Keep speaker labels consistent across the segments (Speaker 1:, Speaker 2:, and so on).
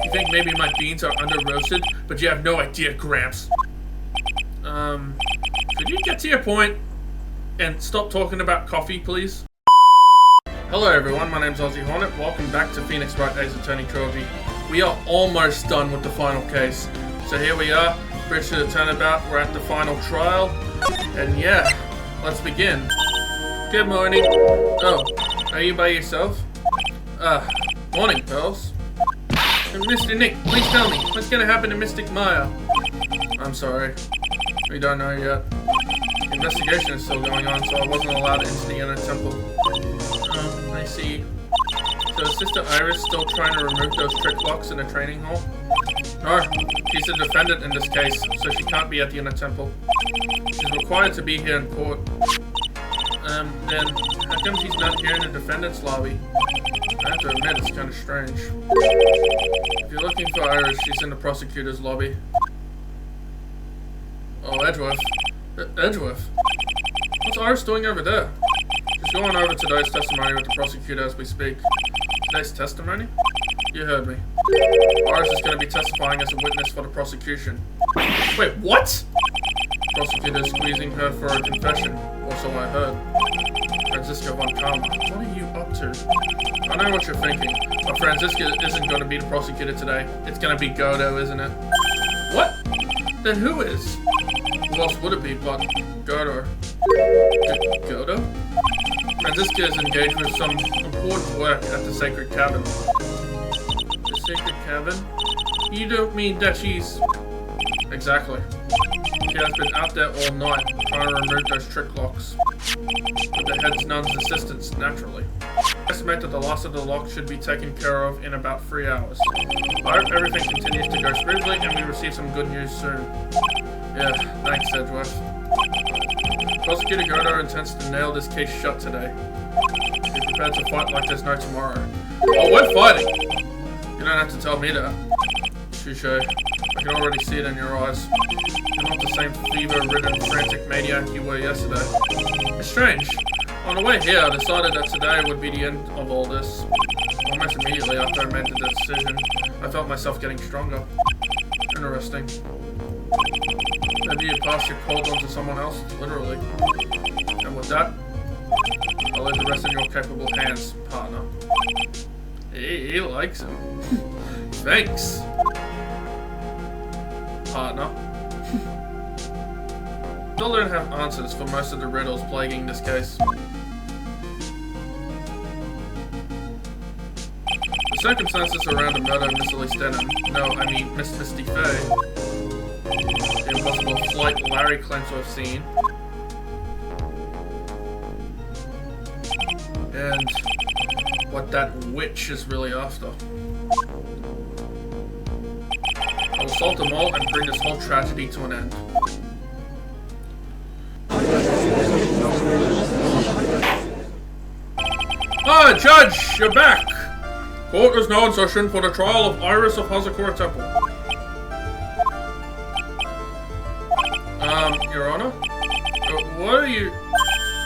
Speaker 1: You think maybe my beans are under-roasted, but you have no idea, Gramps. Could you get to your point and stop talking about coffee, please? Hello everyone, my name's Ozzy Hornet. Welcome back to Phoenix Wright Ace Attorney Trilogy. We are almost done with the final case. So here we are, bridge to the turnabout, we're at the final trial. And yeah, let's begin. Good morning. Oh, are you by yourself? Morning, Pearls. Mr. Nick, please tell me, what's gonna happen to Mystic Maya? I'm sorry, we don't know yet. The investigation is still going on, so I wasn't allowed into the inner temple. I see. So is Sister Iris still trying to remove those trick locks in the training hall? No, she's a defendant in this case, so she can't be at the inner temple. She's required to be here in court. Then how come she's not here in the defendant's lobby? I have to admit, it's kind of strange. If you're looking for Iris, she's in the prosecutor's lobby. Oh, Edgeworth. Edgeworth? What's Iris doing over there? She's going over today's testimony with the prosecutor as we speak. Today's testimony? You heard me. Iris is going to be testifying as a witness for the prosecution. Wait, what? Prosecutor is squeezing her for a confession, or so I heard. Francisco von Karma, what are you up to? I know what you're thinking, but Francisco isn't going to be the prosecutor today. It's going to be Godo, isn't it? What? Then who is? Who else would it be but Godo? Godo? Francisca is engaged with some important work at the Sacred Cabin. The Sacred Cabin? You don't mean that she's... Exactly. She has been out there all night, trying to remove those trick locks. With the head's nun's assistance, naturally. I estimate that the last of the locks should be taken care of in about 3 hours. I hope everything continues to go smoothly and we receive some good news soon. Yeah, thanks, Edgeworth. Prosecutor Godo intends to nail this case shut today. Be prepared to fight like there's no tomorrow. Oh, we're fighting! You don't have to tell me that. Touche. I can already see it in your eyes. You're not the same fever-ridden, frantic maniac you were yesterday. It's strange. On the way here, I decided that today would be the end of all this. Almost immediately after I made the decision, I felt myself getting stronger. Interesting. Maybe you passed your cold on to someone else, literally. And with that, I'll leave the rest in your capable hands, partner. He likes him. Thanks, partner. Still don't have answers for most of the riddles plaguing this case. The circumstances around the murder of Miss Elise Denham, no, I mean Miss Misty Faye, the impossible flight Larry claims to have seen, and what that witch is really after. I will solve them all and bring this whole tragedy to an end. Ah, Judge, you're back! Court is now in session for the trial of Iris of Hazakura Temple. Your Honor? What are you...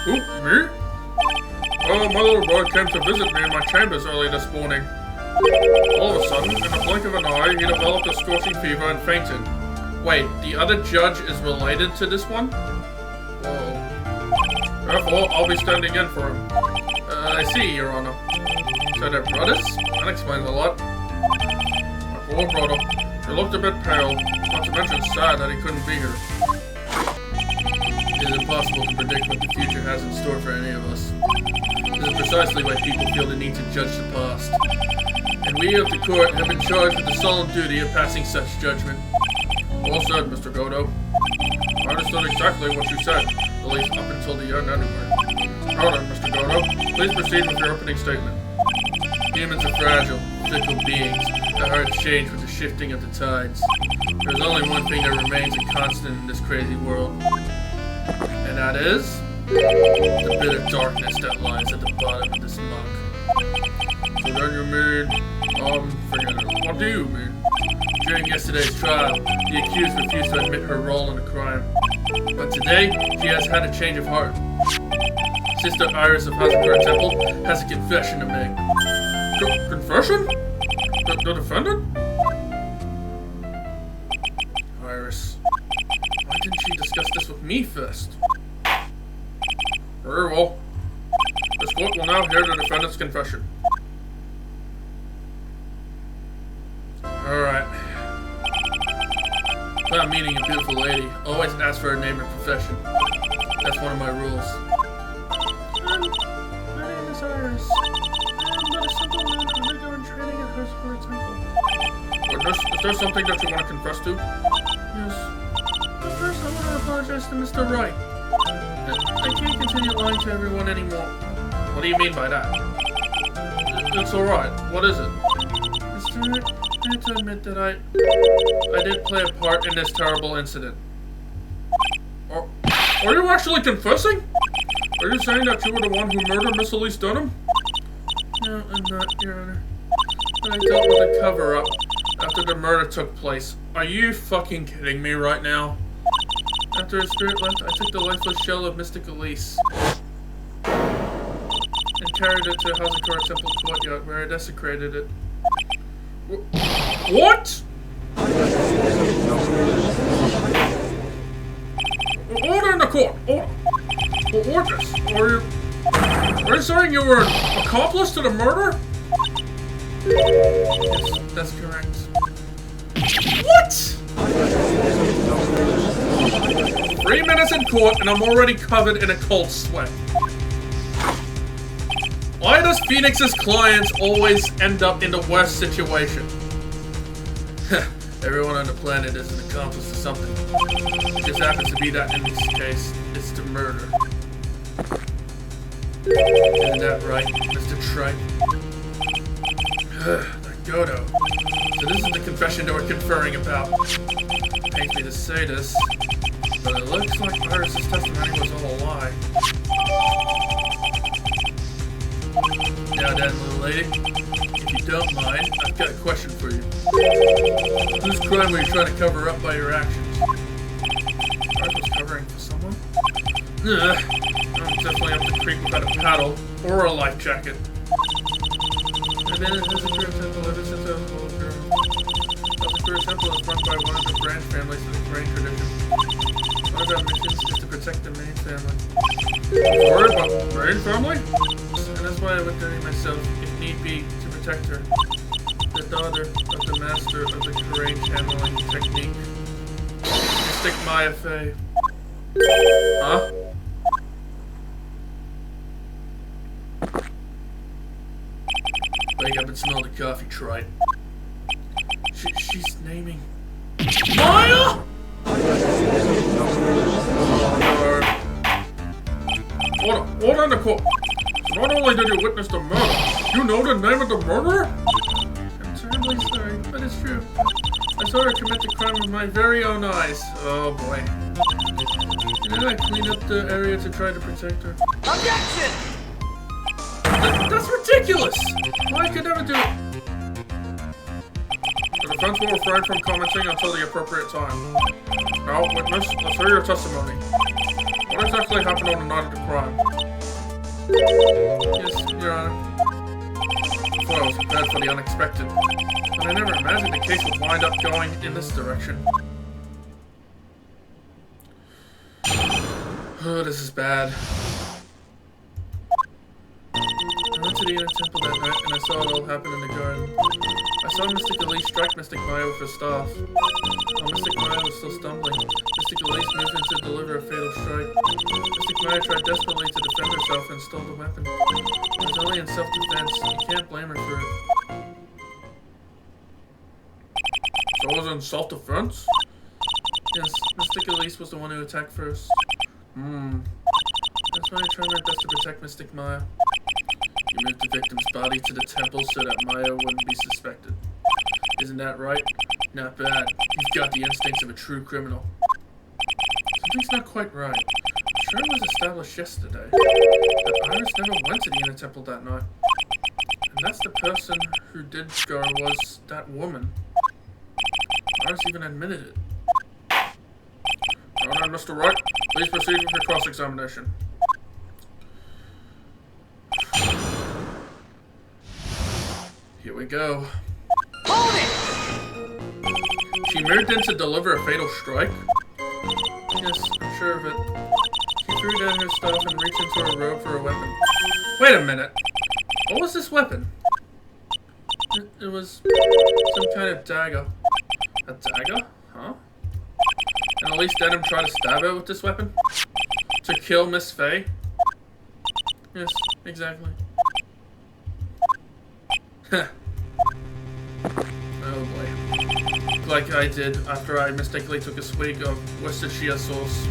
Speaker 1: Who, me? Oh, my little boy came to visit me in my chambers early this morning. All of a sudden, in the blink of an eye, he developed a scorching fever and fainted. Wait, the other judge is related to this one? Whoa. Therefore, I'll be standing in for him. I see, Your Honor. So they're brothers? That explains a lot. My poor brother. He looked a bit pale, not to mention sad that he couldn't be here. It is impossible to predict what the future has in store for any of us. This is precisely why people feel the need to judge the past. And we of the court have been charged with the solemn duty of passing such judgment. Well said, Mr. Godo. I understood exactly what you said, at least up until the end anyway. Now then, Mr. Godo, please proceed with your opening statement. Humans are fragile, fickle beings. Their hearts change with the shifting of the tides. There's only one thing that remains a constant in this crazy world. And that is... the bitter darkness that lies at the bottom of this mug. So then you mean... forget it. What do you mean? During yesterday's trial, the accused refused to admit her role in the crime. But today, she has had a change of heart. Sister Iris of Hazakura Temple has a confession to make. Confession? The defendant? me first. Very well. This court will now hear the defendant's confession. Alright. If I'm meeting a beautiful lady, always ask for her name and profession. That's one of my rules. My name is Iris. I'm but a simple man undergoing training at Hershey Temple. Witness, is there something that you want to confess to? Yes. First, I want to apologize to Mr. Wright. I can't continue lying to everyone anymore. What do you mean by that? It's alright. What is it? Mr. I have to admit that I did play a part in this terrible incident. Are you actually confessing? Are you saying that you were the one who murdered Miss Elise Dunham? No, I'm not, Your Honor. But I dealt with a cover-up after the murder took place. Are you fucking kidding me right now? After his spirit left, I took the lifeless shell of Mystic Elise and carried it to Hazakura Temple courtyard, where I desecrated it. What? Order in the court! Witness, are you saying you were an accomplice to the murder? Yes, that's correct. What? 3 minutes in court and I'm already covered in a cold sweat. Why does Phoenix's clients always end up in the worst situation? Everyone on the planet is an accomplice to something. It just happens to be that in this case, it's to murder. Isn't that right, Mr. Tribes? Godo. So this is the confession that we're conferring about. Pains me to say this, but it looks like Iris' testimony was all a lie. Now then, little lady, if you don't mind, I've got a question for you. Whose crime were you trying to cover up by your actions? Iris was covering for someone? I'm definitely up the creek without a paddle or a life jacket. I've been in Hazakura Temple ever since I was a little girl. Hazakura Temple is run by one of the branch families of the Wright tradition. One of our missions is to protect the main family. Sorry, but main family? And that's why I would dirty myself, if need be, to protect her. The daughter of the master of the Courage handling technique. Mystic Maya Fey. Huh? Wake up and smell the coffee, Trite. She's naming... Maya?! Order in the court. Not only did you witness the murder, you know the name of the murderer? I'm terribly sorry, but it's true. I saw her commit the crime with my very own eyes. Oh boy. And then I cleaned up the area to try to protect her.
Speaker 2: Objection!
Speaker 1: That's ridiculous! Why could never do it? The defense will refrain from commenting until the appropriate time. Now, witness, let's hear your testimony. What exactly happened on the night of the crime? Yes, Your Honor. I thought I was prepared for the unexpected, but I never imagined the case would wind up going in this direction. Oh, this is bad. I went to the inner temple that night, and I saw it all happen in the garden. I saw Mystic Elise strike Mystic Maya with her staff. While Mystic Maya was still stumbling, Mystic Elise moved in to deliver a fatal strike. Mystic Maya tried desperately to defend herself and stole the weapon. It was only in self-defense. You can't blame her for it. So it was in self-defense? Yes, Mystic Elise was the one who attacked first. That's why I tried my best to protect Mystic Maya. You moved the victim's body to the temple so that Maya wouldn't be suspected. Isn't that right? Not bad. You've got the instincts of a true criminal. Something's not quite right. I'm sure it was established yesterday that Iris never went to the inner temple that night. And that's the person who did go was that woman. Iris even admitted it. Alright, Mr. Wright, please proceed with your cross-examination. Here we go.
Speaker 2: Hold it!
Speaker 1: She moved in to deliver a fatal strike? Yes, I'm sure of it. She threw down her stuff and reached into her robe for a weapon. Wait a minute. What was this weapon? It was some kind of dagger. A dagger? Huh? And Elise Denham tried to stab her with this weapon? To kill Miss Faye? Yes, exactly. Oh boy. Like I did after I mistakenly took a swig of Worcestershire sauce.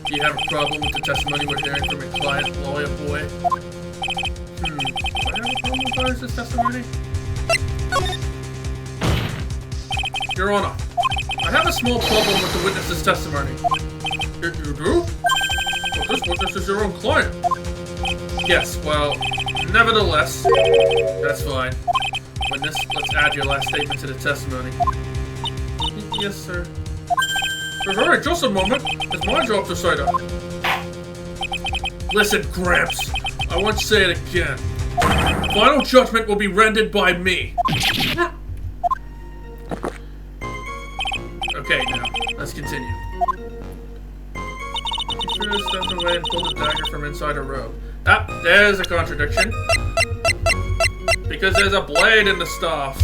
Speaker 1: Do you have a problem with the testimony we're hearing from your client, lawyer boy? Do I have a problem with Iris' testimony? Your Honor, I have a small problem with the witness's testimony. You do? Well, this witness is your own client. Yes, well, nevertheless, that's fine. Witness, let's add your last statement to the testimony. Yes, sir. Alright, just a moment. It's my job to say that. Listen, Gramps. I won't say it again. Final judgment will be rendered by me. Okay, now, let's continue. He threw his stuff away and pulled a dagger from inside her robe. Ah, there's a contradiction. Because there's a blade in the stuff.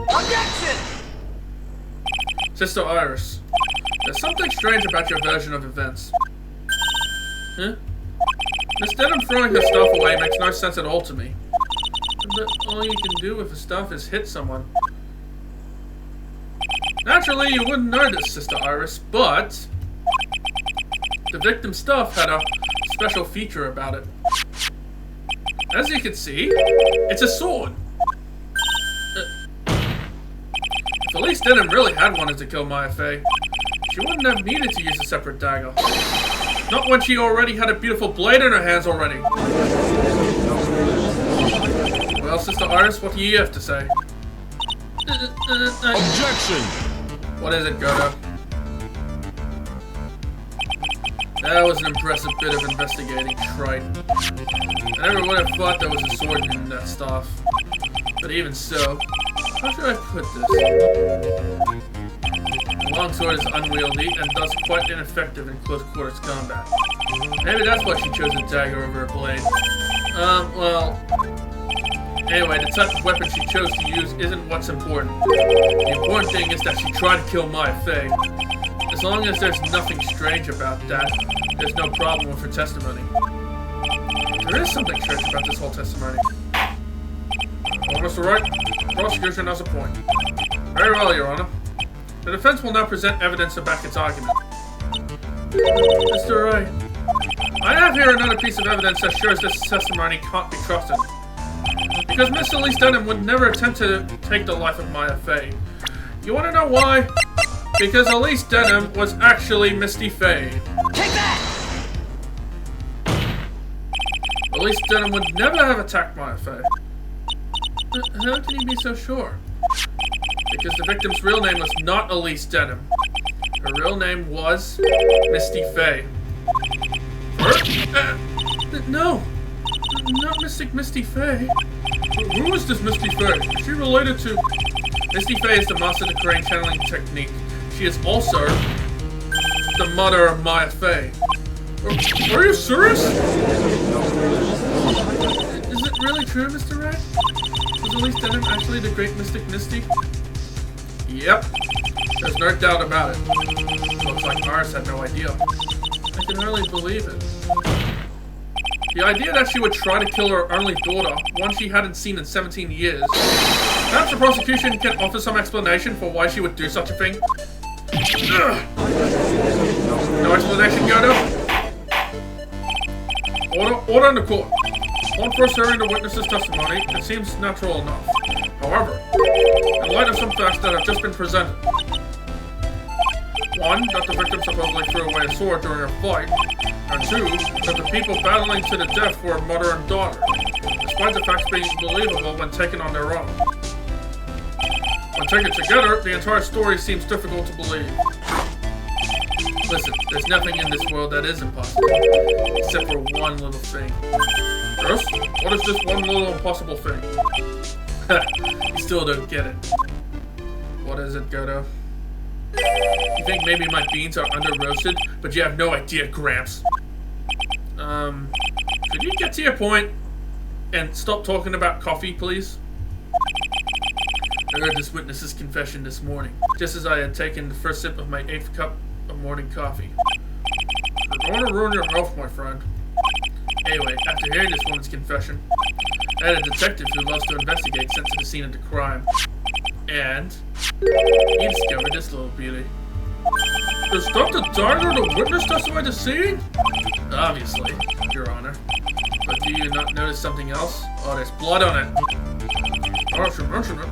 Speaker 2: Objection!
Speaker 1: Sister Iris, there's something strange about your version of events. Huh? Miss Denham throwing her stuff away makes no sense at all to me. But all you can do with the stuff is hit someone. Naturally, you wouldn't know this, Sister Iris, but the victim's stuff had a special feature about it. As you can see, it's a sword. If Elise Denham really had wanted to kill Maya Fey, she wouldn't have needed to use a separate dagger. Not when she already had a beautiful blade in her hands already. Well, Sister Iris, what do you have to say?
Speaker 3: Objection!
Speaker 1: What is it, Godo? That was an impressive bit of investigating, Wright. I never would have thought there was a sword in that stuff. But even so, how should I put this? The long sword is unwieldy and thus quite ineffective in close quarters combat. Maybe that's why she chose a dagger over a blade. Well... Anyway, the type of weapon she chose to use isn't what's important. The important thing is that she tried to kill Maya Fey. As long as there's nothing strange about that, there's no problem with her testimony. There is something strange about this whole testimony. Well, Mr. Wright, the prosecution has a point. Very well, Your Honor. The defense will now present evidence to back its argument. Mr. Wright, I have here another piece of evidence that shows this testimony can't be trusted. Because Miss Elise Denham would never attempt to take the life of Maya Fey. You want to know why? Because Elise Denham was actually Misty Fey.
Speaker 2: Take that!
Speaker 1: Elise Denham would never have attacked Maya Fey. How can you be so sure? Because the victim's real name was not Elise Denham. Her real name was Misty Fey. No! Not Mystic Misty Fey. Who is this Misty Fey? Is she related to... Misty Fey is the master of the crane channeling technique. She is also the mother of Maya Fey. Are you serious? Is it really true, Mr. Wright? Was Elise Denham actually the great Mystic Misty? Yep. There's no doubt about it. Looks like Iris had no idea. I can hardly believe it. The idea that she would try to kill her only daughter, one she hadn't seen in 17 years. Perhaps the prosecution can offer some explanation for why she would do such a thing. No explanation, Godo? Order in the court. On first hearing the witness's testimony, it seems natural enough. However, in light of some facts that have just been presented. One, that the victim supposedly threw away a sword during a fight. And two, that the people battling to the death were mother and daughter, despite the facts being believable when taken on their own. When taken together, the entire story seems difficult to believe. Listen, there's nothing in this world that is impossible, except for one little thing. Yes? What is this one little impossible thing? You still don't get it. What is it, Godo? You think maybe my beans are under-roasted, but you have no idea, Gramps. Could you get to your point and stop talking about coffee, please? I heard this witness's confession this morning, just as I had taken the first sip of my 8th cup of morning coffee. You're going to ruin your health, my friend. Anyway, after hearing this woman's confession, I had a detective who loves to investigate sent to the scene of the crime. And he discovered this little beauty. Is Dr. Dahlia the witness testifying to the scene? Obviously, Your Honor. But do you not notice something else? Oh, there's blood on it. Oh, I should mention it.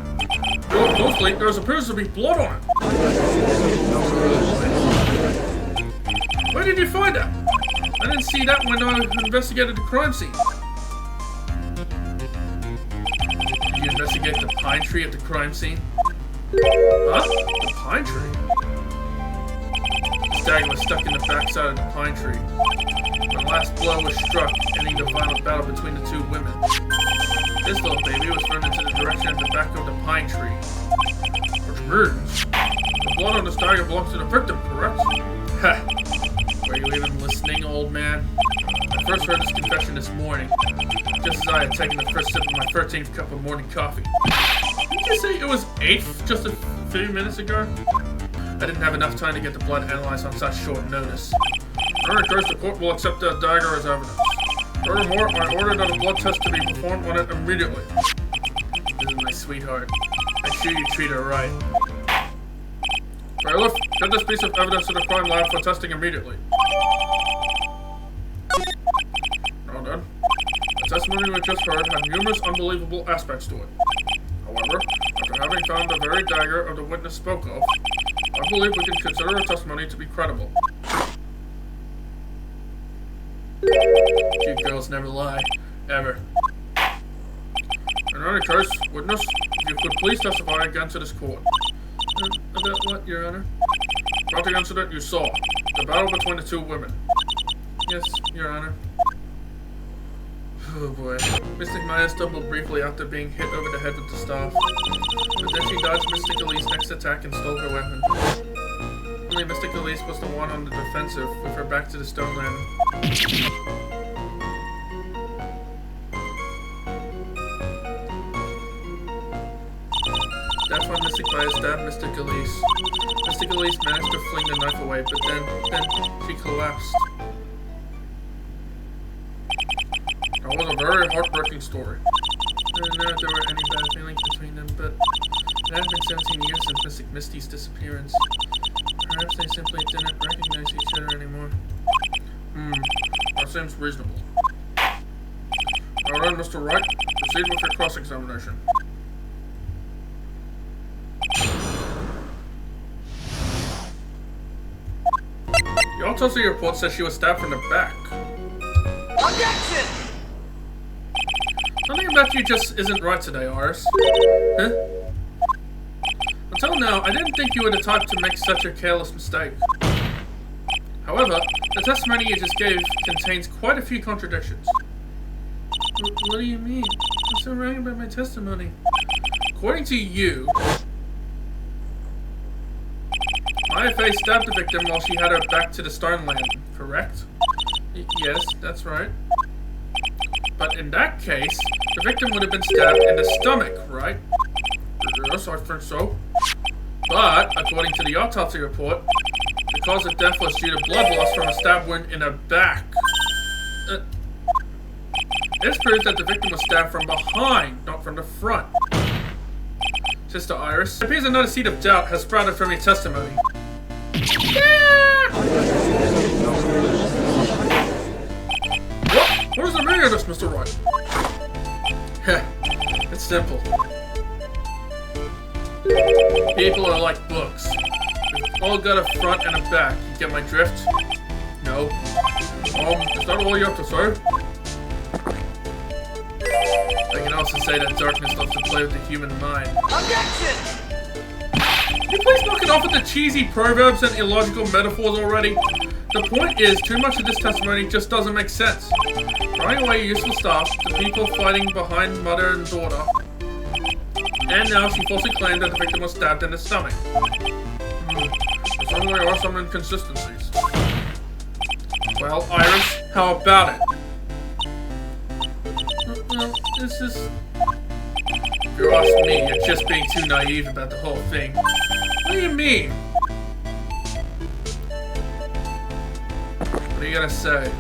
Speaker 1: Look closely, there appears to be blood on it. Where did you find that? I didn't see that when I investigated the crime scene. Did you investigate the pine tree at the crime scene? Huh? The pine tree? The dagger was stuck in the backside of the pine tree. The last blow was struck, ending the violent battle between the two women. This little baby was thrown into the direction of the back of the pine tree. Which means the blood on this dagger belongs to the victim, correct? Ha! Were you even listening, old man? I first heard this confession this morning, just as I had taken the first sip of my 13th cup of morning coffee. Didn't you say it was 8th just a few minutes ago? I didn't have enough time to get the blood analyzed on such short notice. In any case, the court will accept that dagger as evidence. Furthermore, I ordered that a blood test to be performed on it immediately. This is my sweetheart. I'm sure you treat her right. Bailiff, get this piece of evidence to the crime lab for testing immediately. Now then, the testimony we just heard had numerous unbelievable aspects to it. However, after having found the very dagger of the witness spoke of, I believe we can consider her testimony to be credible. Cute girls never lie. Ever. In any case, witness, if you could please testify again to this court. About what, Your Honor? About the incident you saw. The battle between the two women. Yes, Your Honor. Oh boy. Mystic Maya stumbled briefly after being hit over the head with the staff. But then she dodged Mystic Elite's next attack and stole her weapon. Only Mystic Elite was the one on the defensive, with her back to the stone lantern. That's when Mystic Maya stabbed Mystic Elise. Mystic Elise managed to fling the knife away, but then she collapsed. That was a very heartbreaking story. I didn't know if there were any bad feelings between them, but it had been 17 years since Mystic Misty's disappearance. Perhaps they simply didn't recognize each other anymore. That seems reasonable. Alright, Mr. Wright, proceed with your cross-examination. The autopsy report says she was stabbed from the back.
Speaker 2: Objection!
Speaker 1: Something about you just isn't right today, Iris. Huh? Until now, I didn't think you were the type to make such a careless mistake. However, the testimony you just gave contains quite a few contradictions. What do you mean? What's so wrong about my testimony? According to you, Maya Fey stabbed the victim while she had her back to the stone lantern, correct? Yes, that's right. But in that case, the victim would have been stabbed in the stomach, right? Yes, I think so. But, according to the autopsy report, the cause of death was due to blood loss from a stab wound in her back. This proves that the victim was stabbed from behind, not from the front. Sister Iris, it appears another seed of doubt has sprouted from your testimony. What is the meaning of this, Mr. Wright? Heh, it's simple. People are like books. We've all got a front and a back. You get my drift? No. Is that all you have to say? I can also say that darkness loves to play with the human mind.
Speaker 2: Objection!
Speaker 1: Can you please knock it off with the cheesy proverbs and illogical metaphors already? The point is, too much of this testimony just doesn't make sense. Throwing away useful stuff, the people fighting behind mother and daughter, and now she falsely claimed that the victim was stabbed in the stomach. certainly are some inconsistencies. Well, Iris, how about it? Well, this is... If you ask me, you're just being too naive about the whole thing. What do you mean? What are you gonna say?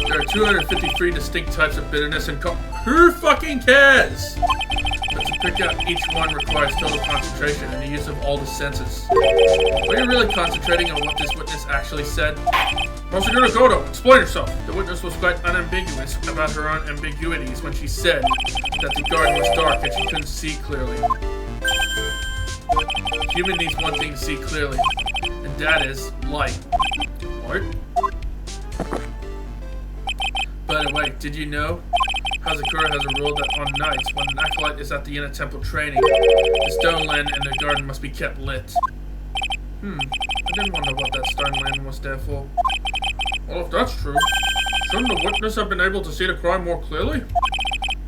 Speaker 1: There are 253 distinct types of bitterness and who fucking cares? But to pick out each one requires total concentration and the use of all the senses. Were you really concentrating on what this witness actually said? Prosecutor Goto, explain yourself. The witness was quite unambiguous about her own ambiguities when she said that the garden was dark and she couldn't see clearly. Human needs one thing to see clearly, and that is light. What? By the way, did you know? Hazakura has a rule that on nights, when an acolyte is at the inner temple training, the stone land and the garden must be kept lit. I didn't wonder what that stone land was there for. Well, if that's true, shouldn't the witness have been able to see the crime more clearly?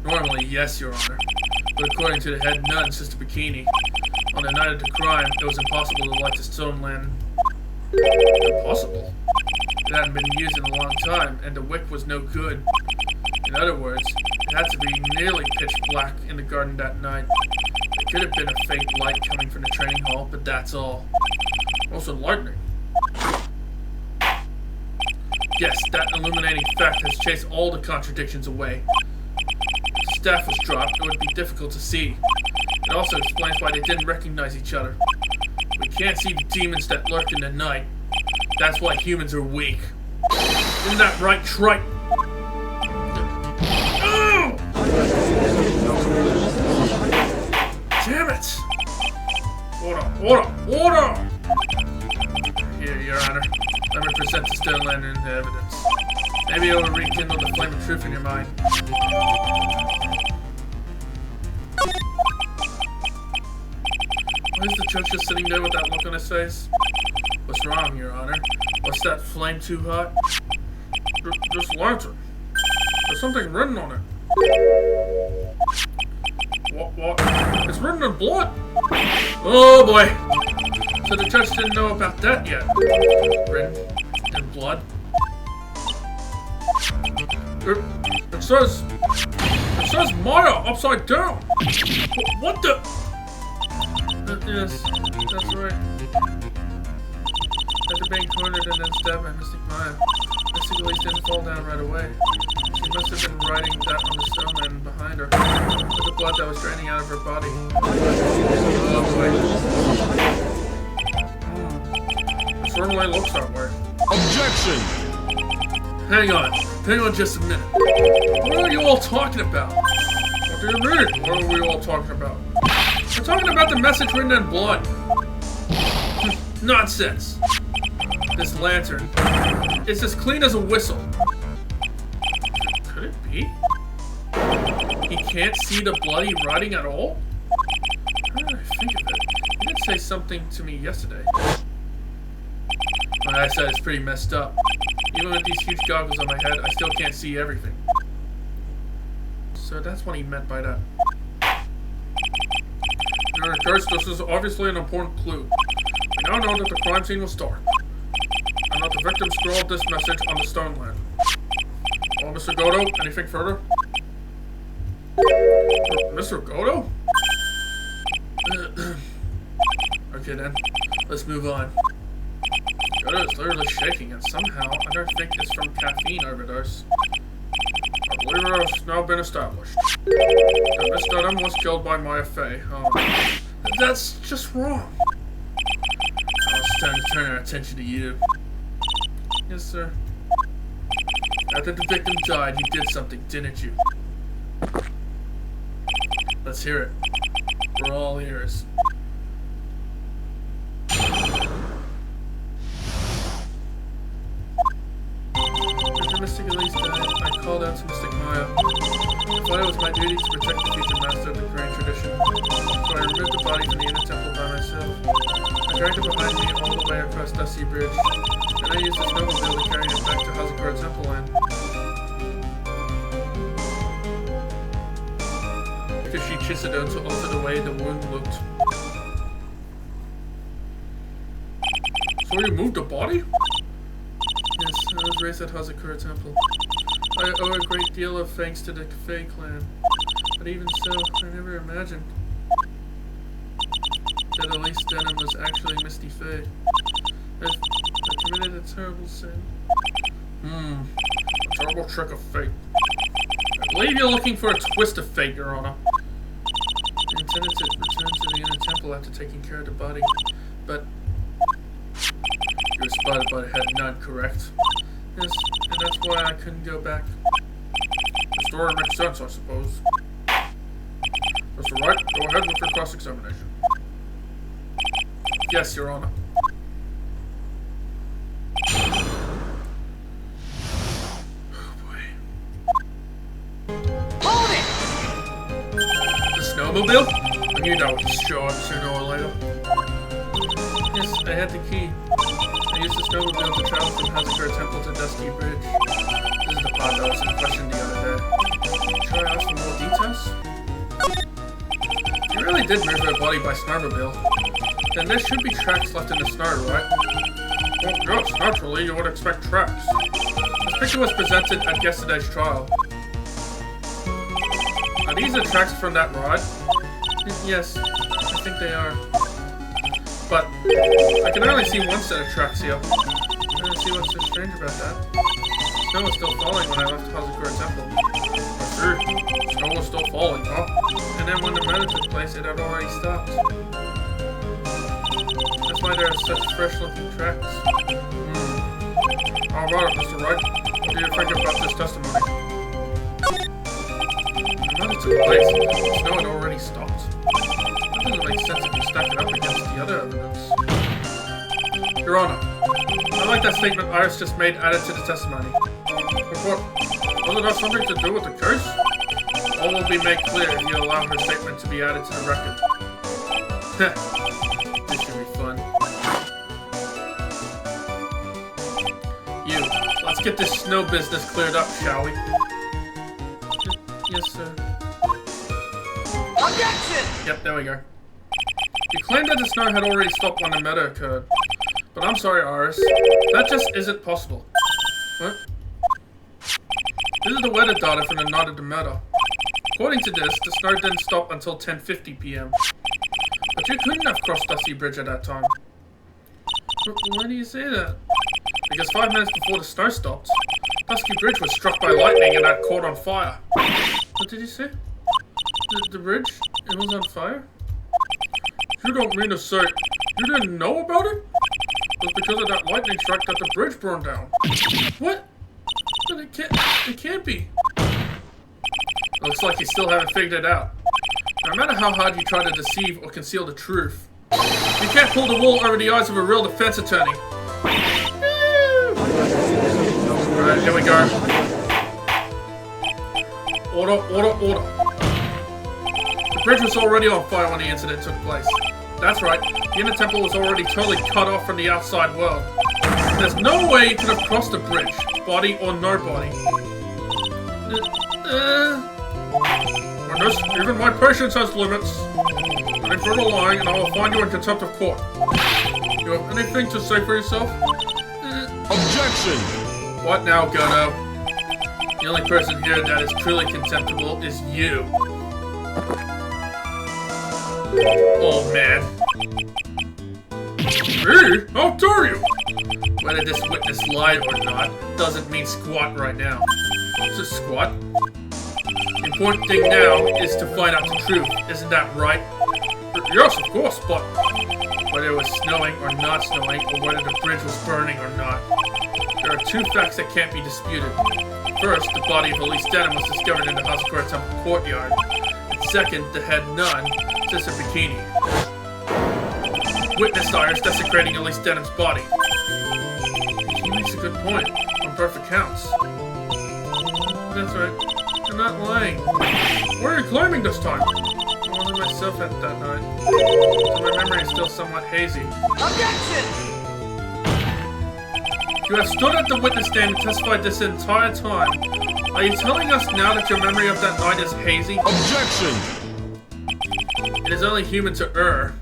Speaker 1: Normally, yes, Your Honor. But according to the head nun, Sister Bikini, on the night of the crime, it was impossible to light the stone land. Impossible? It hadn't been used in a long time, and the wick was no good. In other words, it had to be nearly pitch black in the garden that night. It could have been a faint light coming from the training hall, but that's all. Also lightning. Yes, that illuminating fact has chased all the contradictions away. If the staff was dropped, it would be difficult to see. It also explains why they didn't recognize each other. We can't see the demons that lurk in the night. That's why humans are weak. Isn't that right, Wright? Oh! Damn it! Order! Here, Your Honor. Let me present the stone land into evidence. Maybe it will rekindle the flame of truth in your mind. Why is the judge just sitting there with that look on his face? What's wrong, Your Honor? What's that flame too hot? This lantern. There's something written on it. What? It's written in blood. Oh boy. So the judge didn't know about that yet. Written in blood. It says Maya upside down. What the? Yes, that's right. After being cornered and then stabbed by Mystic Maya, Mystic Elise didn't fall down right away. She must have been writing that on the stone land behind her, with the blood that was draining out of her body. Oh boy. It certainly looks that way.
Speaker 3: Objection!
Speaker 1: Hang on just a minute. What are you all talking about? What do you mean? What are we all talking about? We're talking about the message written in blood. Nonsense. This lantern, it's as clean as a whistle. Could it be? He can't see the bloody writing at all? How did I think of it? He did say something to me yesterday. My eyesight is pretty messed up. Even with these huge goggles on my head, I still can't see everything. So that's what he meant by that. In any case, this is obviously an important clue. We now know that the crime scene was dark, and that the victim scrawled this message on the stone land. Oh, Mr. Goto, anything further? Mr. Goto? Okay then, let's move on. Goto is literally shaking, and somehow I don't think it's from caffeine overdose. I believe it has now been established that Miss Dunham was killed by Maya Fey. That's just wrong. Now it's time to turn our attention to you. Yes, sir. After the victim died, you did something, didn't you? Let's hear it. We're all ears. After Mystic Elise died, I called out to Mystic Maya. I thought it was my duty to protect the future master of the Korean tradition, so I removed the body from the inner temple by myself. I dragged it behind me all the way across Dusty Bridge, and I used the snowmobile to carry it back to Hazakura Temple Land. Because she Chisado to alter the way the wound looked. Before you moved the body? Yes, I was raised at Hazakura Temple. I owe a great deal of thanks to the Fae clan. But even so, I never imagined that Elise Denham was actually Misty Fae. I committed a terrible sin. A terrible trick of fate. I believe you're looking for a twist of fate, Your Honor. I intended to return to the inner temple after taking care of the body, but you were spotted by the head nun, correct? Yes, and that's why I couldn't go back. The story makes sense, I suppose. Mr. Wright, go ahead with your cross-examination. Yes, Your Honor. Oh boy.
Speaker 2: Hold it!
Speaker 1: The snowmobile? I knew that would show up sooner or later. Yes, I had the key. I used the snowmobile to travel from Hazakura Temple to Dusky Bridge. This is the part that was in question the other day. Should I ask for more details? You really did move her body by snowmobile. Then there should be tracks left in the snow, right? Well, yes, naturally, you would expect tracks. This picture was presented at yesterday's trial. Are these the tracks from that ride? Yes, I think they are. But I can only see one set of tracks here. I don't see what's so strange about that. Snow was still falling when I left Hazakura Temple. I see. Snow was still falling, huh? And then when the murder took place, it had already stopped. That's why there are such fresh-looking tracks. How about it, Mr. Wright? What do you think about this testimony? The murder took place. The snow had already stopped. That doesn't make sense if you stack it up against the other evidence. Your Honor, I like that statement Iris just made added to the testimony. But what? Does it have something to do with the case? All will be made clear if you allow her statement to be added to the record. This should be fun. You, let's get this snow business cleared up, shall we? Yes, sir.
Speaker 2: Objection!
Speaker 1: Yep, there we go. You claimed that the snow had already stopped when the murder occurred. But I'm sorry, Iris. That just isn't possible. What? This is the weather data from the night of the murder. According to this, the snow didn't stop until 10:50 p.m. But you couldn't have crossed Dusty Bridge at that time. Why do you say that? Because 5 minutes before the snow stopped, Dusky Bridge was struck by lightning and had caught on fire. What did you say? The bridge? It was on fire? You don't mean to say you didn't know about it? It was because of that lightning strike that the bridge burned down. What? But it can't be. Looks like you still haven't figured it out. No matter how hard you try to deceive or conceal the truth, you can't pull the wool over the eyes of a real defense attorney. Alright, here we go. Order. The bridge was already on fire when the incident took place. That's right, the inner temple was already totally cut off from the outside world. There's no way you could have crossed the bridge, body or no body. Witness, even my patience has limits. Any further lying and I will find you in contempt of court. You have anything to say for yourself?
Speaker 3: Objection!
Speaker 1: What now, Gono? The only person here that is truly contemptible is you. Old man. Me? How dare you? Whether this witness lied or not doesn't mean squat right now. Is it squat? The important thing now is to find out the truth, isn't that right? Yes, of course, but whether it was snowing or not snowing, or whether the bridge was burning or not, there are two facts that can't be disputed. First, the body of Elise Denham was discovered in the Hazakura Temple courtyard. And second, the head nun, Sister Bikini, witnessed Iris desecrating Elise Denham's body. He makes a good point, on both accounts. That's right. I'm not lying. What are you claiming this time? I wasn't myself at that night, so my memory is still somewhat hazy.
Speaker 2: Objection!
Speaker 1: You have stood at the witness stand and testified this entire time. Are you telling us now that your memory of that night is hazy?
Speaker 3: Objection!
Speaker 1: It is only human to err.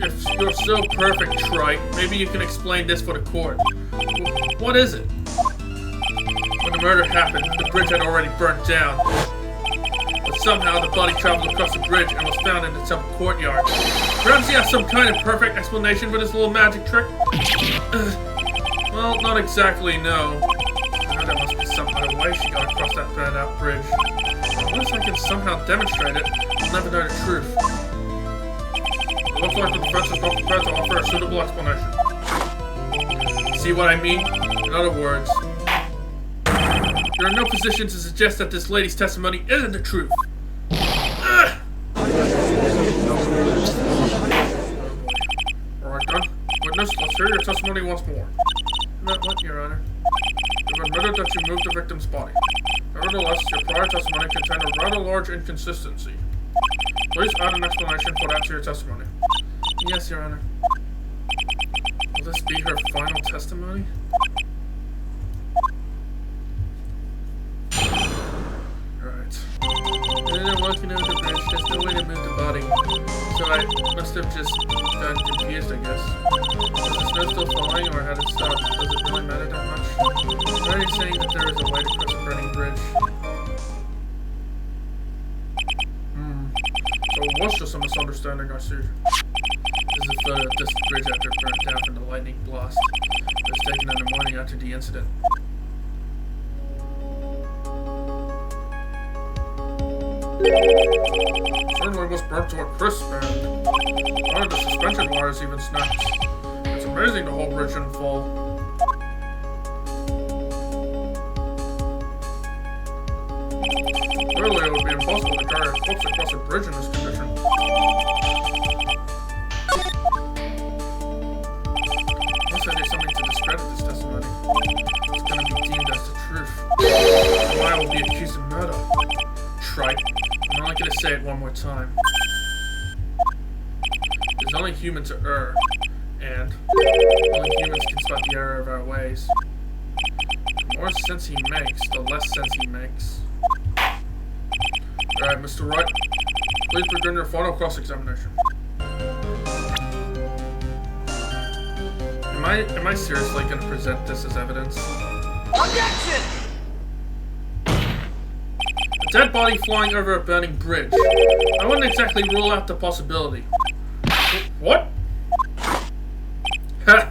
Speaker 1: If you're so perfect, Wright, maybe you can explain this for the court. What is it? When the murder happened, the bridge had already burnt down. But somehow the body traveled across the bridge and was found in the temple courtyard. Perhaps he has some kind of perfect explanation for this little magic trick? Well, not exactly, no. I know there must be some other way she got across that burned out bridge. Unless I can somehow demonstrate it, I'll never know the truth. It looks like the defense is not prepared to offer a suitable explanation. See what I mean? In other words, you're in no position to suggest that this lady's testimony isn't the truth. Alright then. Witness, let's hear your testimony once more. Not what, Your Honor? You've admitted that you moved the victim's body. Nevertheless, your prior testimony contained a rather large inconsistency. Please add an explanation for that to your testimony. Yes, Your Honor. Will this be her final testimony? Right. I didn't walking over the bridge. There's no way to move the body. So I must have just gotten confused, I guess. Was the snow still falling, or had it stopped? Does it really matter that much? Why are you saying that there is a way to cross a burning bridge? So it was just a misunderstanding, I see. This is a photo of this bridge after it burned down from the lightning blast. It was taken in the morning after the incident. Certainly was burnt to a crisp, and one of the suspension wires even snapped. It's amazing the whole bridge didn't fall. Clearly, it would be impossible to carry a corpse across a bridge in this condition. Unless I do something to discredit this testimony, it's going to be deemed as the truth. Why I will be accused of murder. Trite. I'm only going to say it one more time. There's only human to err, and only humans can spot the error of our ways. The more sense he makes, the less sense he makes. Alright, Mr. Wright, please begin your final cross-examination. Am I seriously going to present this as evidence?
Speaker 2: Objection!
Speaker 1: A dead body flying over a burning bridge. I wouldn't exactly rule out the possibility. What? Ha!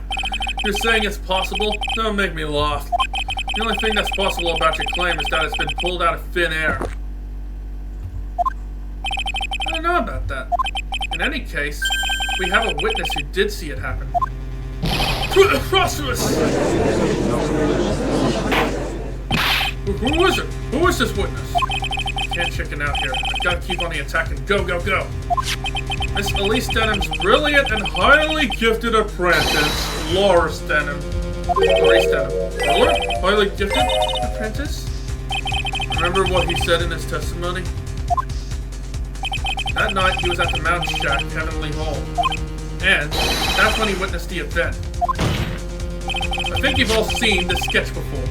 Speaker 1: You're saying it's possible? Don't make me laugh. The only thing that's possible about your claim is that it's been pulled out of thin air. I don't know about that. In any case, we have a witness who did see it happen. Preposterous! Who is it? Who is this witness? Can't chicken out here. I've got to keep on the attack and go, go, go! Miss Elise Denham's brilliant and highly gifted apprentice, Laura Denham. Maurice Denham. Laura? Highly gifted apprentice? Remember what he said in his testimony? That night, he was at the Mountain Shack, Heavenly Hall. And that's when he witnessed the event. I think you've all seen this sketch before.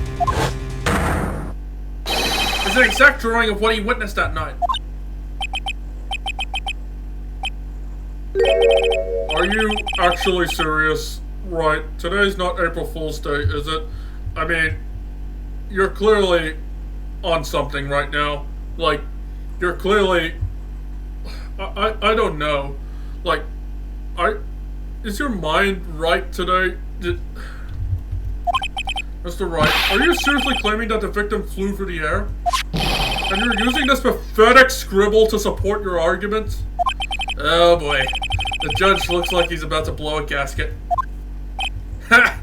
Speaker 1: It's an exact drawing of what he witnessed that night. Are you actually serious? Right, today's not April Fool's Day, is it? I mean, you're clearly on something right now. Like, you're clearly... I don't know. Like, is your mind right today? Mr. Wright, are you seriously claiming that the victim flew through the air? And you're using this pathetic scribble to support your argument? Oh boy. The judge looks like he's about to blow a gasket. Ha!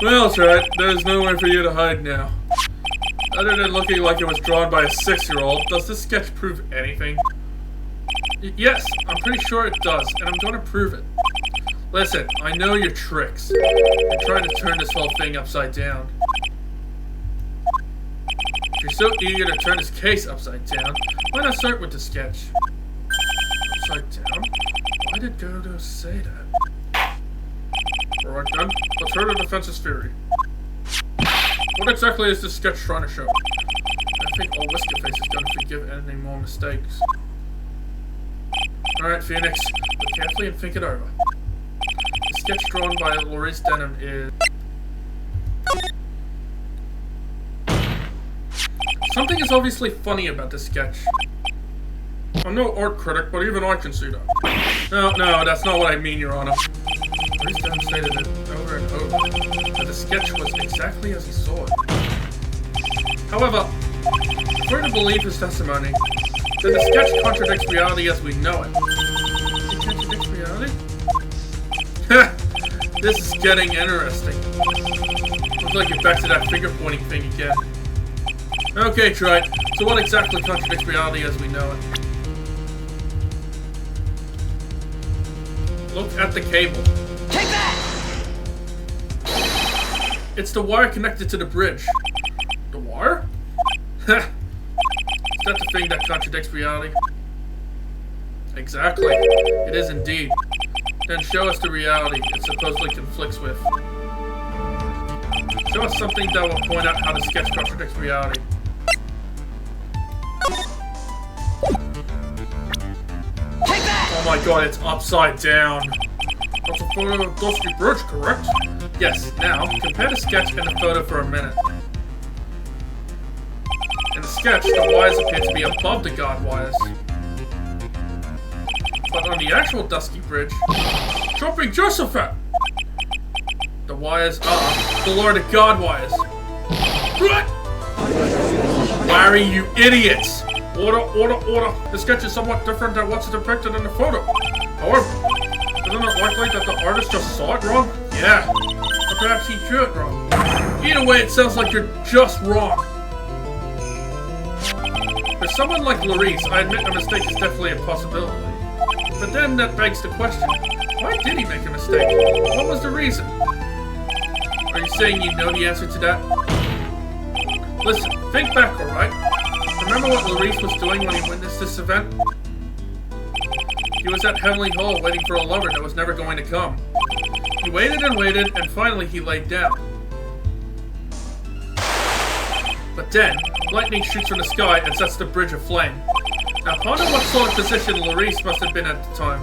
Speaker 1: Well, Trent, there's nowhere for you to hide now. Other than looking like it was drawn by a 6-year-old, does this sketch prove anything? Yes, I'm pretty sure it does, and I'm going to prove it. Listen, I know your tricks. You're trying to turn this whole thing upside down. If you're so eager to turn this case upside down, why not start with the sketch? Upside down? Why did Godo say that? Alright then, let's hear the defense's theory. What exactly is this sketch trying to show? I think old Whiskerface is going to forgive any more mistakes. Alright, Phoenix, look carefully and think it over. The sketch drawn by Maurice Denham is... Something is obviously funny about this sketch. I'm no art critic, but even I can see that. No, that's not what I mean, Your Honor. Maurice Denham stated it over and over, that the sketch was exactly as he saw it. However, if we're to believe his testimony, then the sketch contradicts reality as we know it. It contradicts reality? This is getting interesting. Looks like you're back to that finger-pointing thing again. Okay, Wright. So what exactly contradicts reality as we know it? Look at the cable.
Speaker 2: Take that!
Speaker 1: It's the wire connected to the bridge. The wire? Heh. Is that the thing that contradicts reality? Exactly. It is indeed. Then show us the reality it supposedly conflicts with. Show us something that will point out how the sketch contradicts reality.
Speaker 2: Take that!
Speaker 1: Oh my god, it's upside down. That's a photo of Dusky Bridge, correct? Yes, now, compare the sketch and the photo for a minute. In the sketch, the wires appear to be above the guard wires. But on the actual Dusky Bridge, Jumping Josephat! The wires are below the guard wires. What? Larry, you idiots! Order! The sketch is somewhat different than what's depicted in the photo. However, isn't it likely that the artist just saw it wrong? Yeah. Or perhaps he drew it wrong. Either way, it sounds like you're just wrong. For someone like Larice, I admit a mistake is definitely a possibility. But then that begs the question, why did he make a mistake? What was the reason? Are you saying you know the answer to that? Listen, think back, alright? Remember what Larice was doing when he witnessed this event? He was at Heavenly Hall waiting for a lover that was never going to come. He waited, and finally he laid down. But then, lightning shoots from the sky and sets the bridge aflame. Now ponder what sort of position Larice must have been at the time.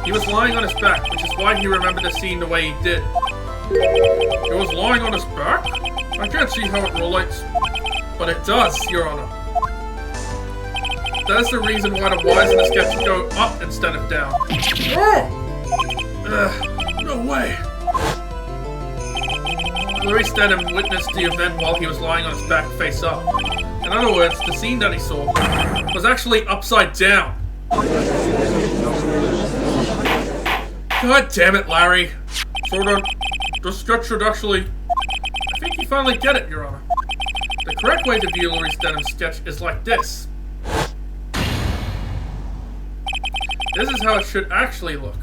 Speaker 1: He was lying on his back, which is why he remembered the scene the way he did. He was lying on his back? I can't see how it relates. But it does, Your Honor. That is the reason why the wires in the sketch go up instead of down. Oh! No way. Maurice Denham witnessed the event while he was lying on his back face up. In other words, the scene that he saw was actually upside down. God damn it, Larry. Sort of. The sketch should actually... I think you finally get it, Your Honor. The correct way to view Maurice Denham's sketch is like this. This is how it should actually look.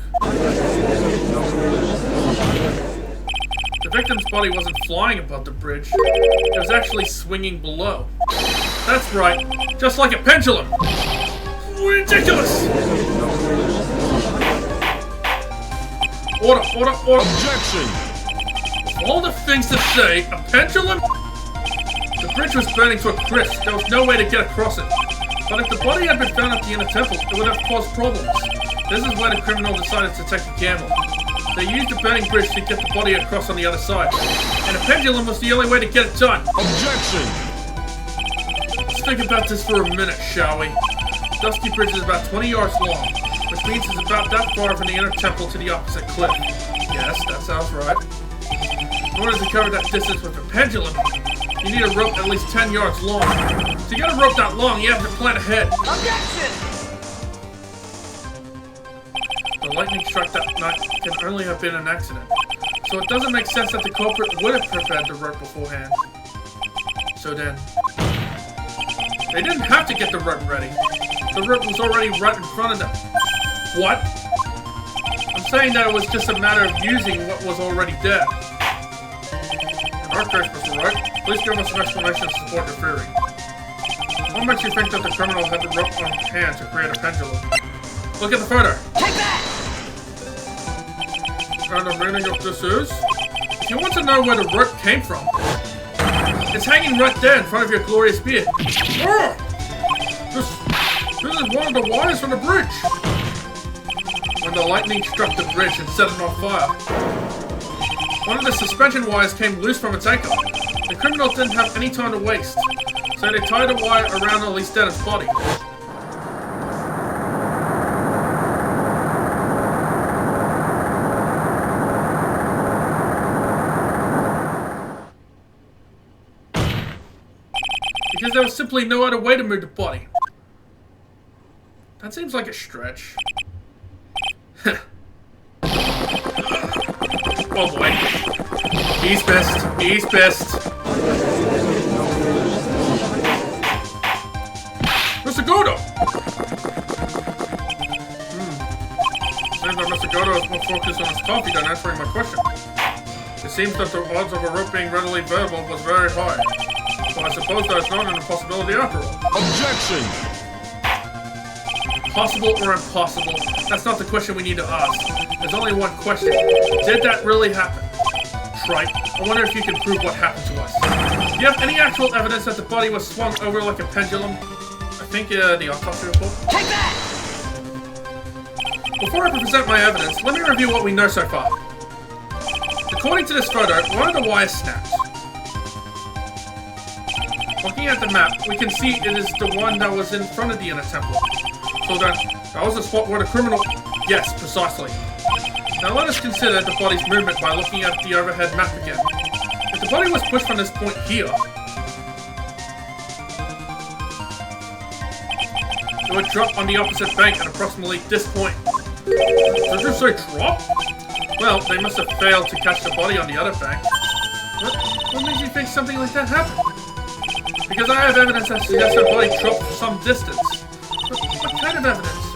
Speaker 1: The victim's body wasn't flying above the bridge. It was actually swinging below. That's right, just like a pendulum. Ridiculous! Order!
Speaker 3: Objection!
Speaker 1: All the things to say, a pendulum? The bridge was burning to a crisp. There was no way to get across it. But if the body had been found at the inner temple, it would have caused problems. This is where the criminal decided to take a gamble. They used the burning bridge to get the body across on the other side. And a pendulum was the only way to get it done.
Speaker 3: Objection!
Speaker 1: Let's think about this for a minute, shall we? Dusky Bridge is about 20 yards long, which means it's about that far from the inner temple to the opposite cliff. Yes, that sounds right. In order to cover that distance with a pendulum, you need a rope at least 10 yards long. To get a rope that long, you have to plan ahead.
Speaker 2: Objection!
Speaker 1: The lightning strike that night can only have been an accident, so it doesn't make sense that the culprit would have prepared the rope beforehand. So then, they didn't have to get the rope ready. The rope was already right in front of them. What? I'm saying that it was just a matter of using what was already there. In our case, Mr. Wright, please give us an explanation to support your theory. What makes you think that the criminal had the rope on hand to create a pendulum? Look at the photo.
Speaker 2: Take that!
Speaker 1: And the meaning of this is? If you want to know where the rope came from, it's hanging right there in front of your glorious beard. Oh! This is one of the wires from the bridge. when the lightning struck the bridge and set it on fire. One of the suspension wires came loose from its ankle. The criminal didn't have any time to waste, so they tied a wire around Elise Denham's body. Because there was simply no other way to move the body. That seems like a stretch. Oh boy. He's pissed. He's pissed. Mr. Godo! Seems that Mr. Godo is more focused on his coffee than answering my question. It seems that the odds of a rope being readily available was very high. So I suppose that is not an impossibility after all.
Speaker 3: Objection!
Speaker 1: Possible or impossible? That's not the question we need to ask. There's only one question. Did that really happen? Right. I wonder if you can prove what happened to us. Do you have any actual evidence that the body was swung over like a pendulum? I think the autopsy report.
Speaker 2: Take that!
Speaker 1: Before I present my evidence, let me review what we know so far. According to this photo, one of the wires snapped. Looking at the map, we can see it is the one that was in front of the inner temple. So then, that was the spot where the criminal... Yes, precisely. Now let us consider the body's movement by looking at the overhead map again. If the body was pushed from this point here, it would drop on the opposite bank at approximately this point. Did you say drop? Well, they must have failed to catch the body on the other bank. What makes you think something like that happened? Because I have evidence that suggests the body dropped for some distance. What kind of evidence?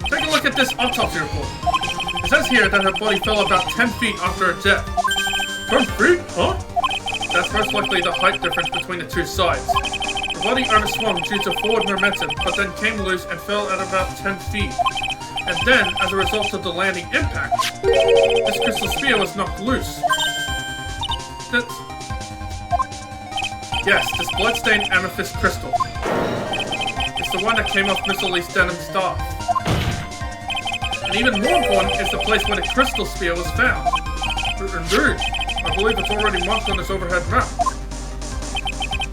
Speaker 1: Take a look at this autopsy report. It says here that her body fell about 10 feet after her death. 10 feet? Huh? That's most likely the height difference between the two sides. The body overswung due to forward momentum, but then came loose and fell at about 10 feet. And then, as a result of the landing impact, this crystal spear was knocked loose. Yes, this bloodstained amethyst crystal. It's the one that came off Miss Elise Denham's staff. And even more important is the place where the crystal spear was found. Indeed, I believe it's already marked on this overhead map.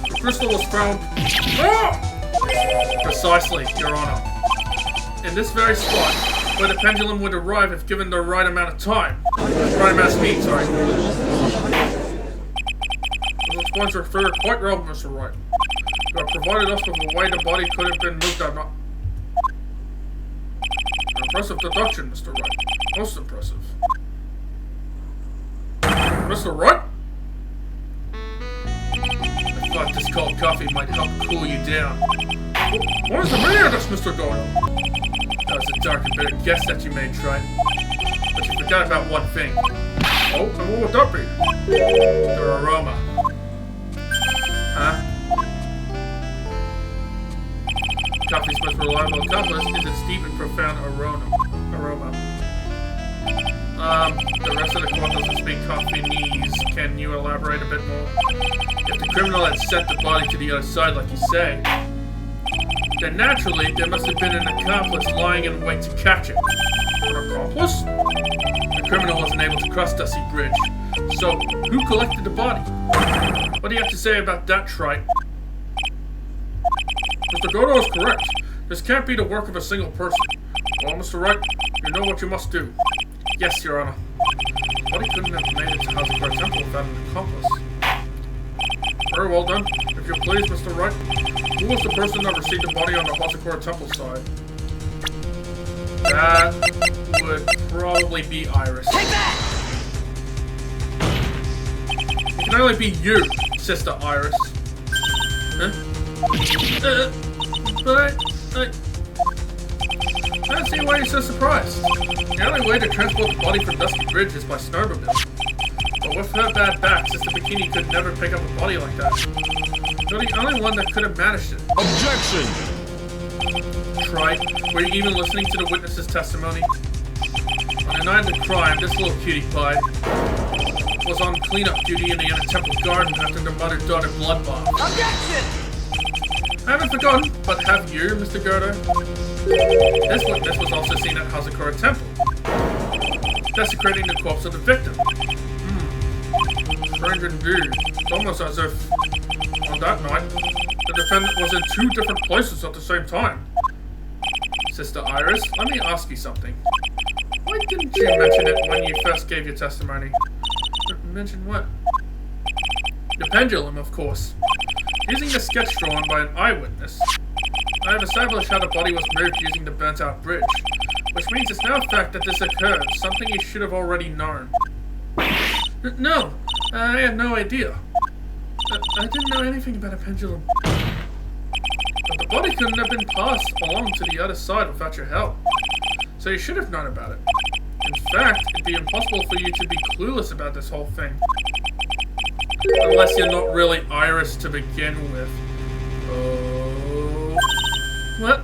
Speaker 1: The crystal was found... Ah! Precisely, Your Honor. In this very spot, where the pendulum would arrive if given the right amount of time. Right amount of speed, sorry. Those points are fair, quite relevant, Mr. Wright. You have provided us with a way the body could have been moved out. Impressive deduction, Mr. Wright. Most impressive. Mr. Wright? I thought this cold coffee might help cool you down. What is the meaning of this, Mr. Doyle? That was a dark and bitter guess that you made, Wright. But you forgot about one thing. Oh, and what would that be? The aroma. Huh? Coffee's most reliable accomplice is its deep and profound aroma. The rest of the court doesn't speak Coffeenese. Can you elaborate a bit more? If the criminal had sent the body to the other side, like you say, then naturally there must have been an accomplice lying in wait to catch it. An accomplice? The criminal wasn't able to cross Dusty Bridge. So, who collected the body? What do you have to say about that, Wright? Mr. Godo is correct. This can't be the work of a single person. Well, Mr. Wright, you know what you must do. Yes, Your Honor. The body couldn't have made it to Hazard Temple without an accomplice. Very well done. If you please, Mr. Wright, who was the person that received the body on the Hazakura Temple side? That would probably be Iris.
Speaker 2: Take that!
Speaker 1: It can only be you, Sister Iris. Huh? But I don't see why you're so surprised. The only way to transport the body from Dusty Bridge is by snowmobile. But with her bad back, Sister Bikini could never pick up a body like that. You're the only one that could have managed it.
Speaker 3: Objection!
Speaker 1: Right? Were you even listening to the witness's testimony? On the night of the crime, this little cutie pie was on cleanup duty in the inner temple garden after the mother-daughter bloodbath.
Speaker 2: Objection!
Speaker 1: I haven't forgotten, but have you, Mr. Godo? This witness was also seen at Hazakura Temple, desecrating the corpse of the victim. Strange indeed. It's almost as if, on that night, the defendant was in 2 different places at the same time. Sister Iris, let me ask you something. Why didn't you mention it when you first gave your testimony? Mention what? The pendulum, of course. Using the sketch drawn by an eyewitness, I have established how the body was moved using the burnt-out bridge, which means it's now a fact that this occurred, something you should have already known. No, I had no idea. I didn't know anything about a pendulum. But the body couldn't have been passed along to the other side without your help, so you should have known about it. In fact, it'd be impossible for you to be clueless about this whole thing. Unless you're not really Iris to begin with. Oh. What?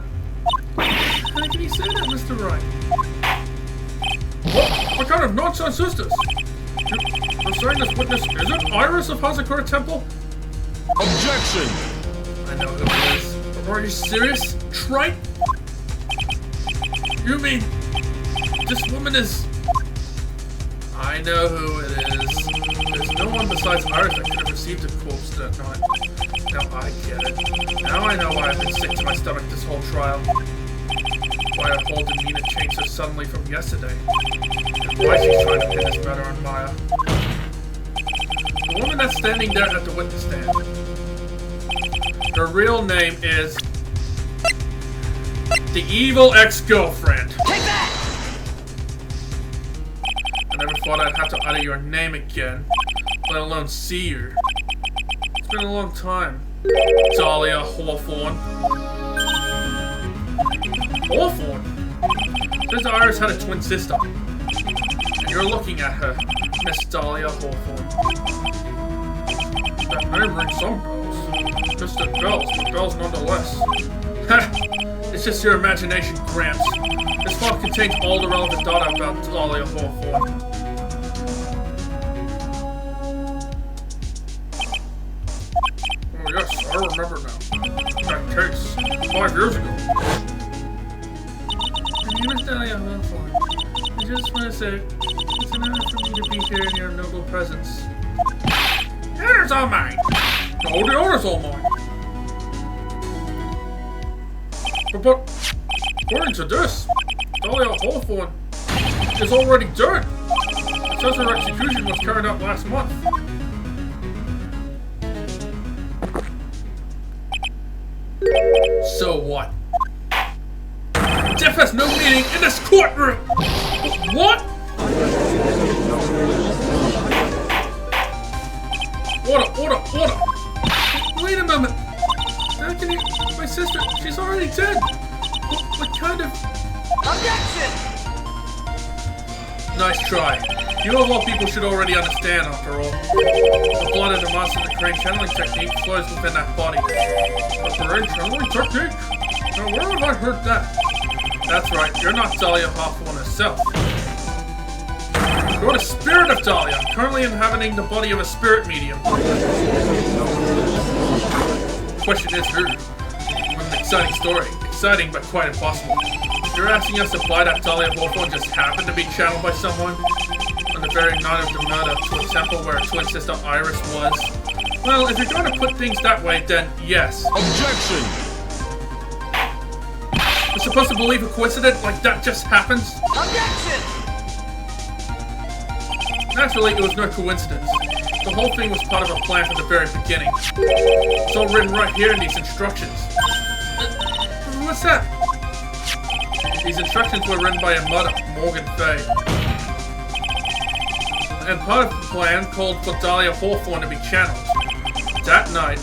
Speaker 1: How can you say that, Mr. Wright? What kind of nonsense is this? You're saying this witness isn't Iris of Hazakura Temple?
Speaker 3: Objection!
Speaker 1: I know who it is. Are you serious, Trite? You mean this woman is... I know who it is. There's no one besides Iris that could have received a corpse that night. Now I get it. Now I know why I've been sick to my stomach this whole trial. Why her whole demeanor changed so suddenly from yesterday. And why she's trying to pin this matter on Maya. The woman that's standing there at the witness stand. Her real name is... the evil ex-girlfriend.
Speaker 2: Take that!
Speaker 1: I never thought I'd have to utter your name again, let alone see you. It's been a long time. Dahlia Hawthorne. Hawthorne? Says Iris had a twin sister. And you're looking at her, Miss Dahlia Hawthorne. That name rings some bells. Distant bells, but bells nonetheless. Ha! It's just your imagination, Gramps. This file contains all the relevant data about Dahlia Hawthorne. Oh yes, I remember now. That case, 5 years ago. My name is Dahlia Hawthorne. I just want to say, it's an honor for me to be here in your noble presence. The honor's all mine! No, the honor's all mine! But according to this, Dahlia Hawthorne is already dead. It says her execution was carried out last month. So what? Death has no meaning in this courtroom! What? Order! Wait a moment! How can you... My sister, she's already dead! What kind of...
Speaker 2: Objection!
Speaker 1: Nice try. You of all people should already understand, after all. The blood of the master of the crane channeling technique flows within that body. The crane channeling technique? Now where have I heard that? That's right, you're not Dahlia Hawthorne herself. You're the spirit of Dahlia, currently inhabiting the body of a spirit medium. The question is who? What an exciting story. Exciting, but quite impossible. You're asking us to buy that Dahlia Hawthorne just happened to be channeled by someone? On the very night of the murder to a temple where her twin sister Iris was? Well, if you're going to put things that way, then yes.
Speaker 3: Objection!
Speaker 1: You're supposed to believe a coincidence like that just happens?
Speaker 2: Objection!
Speaker 1: Naturally, it was no coincidence. The whole thing was part of a plan from the very beginning. It's all written right here in these instructions. What's that? These instructions were written by a mother, Morgan Fay. And part of the plan called for Dahlia Hawthorne to be channeled. That night,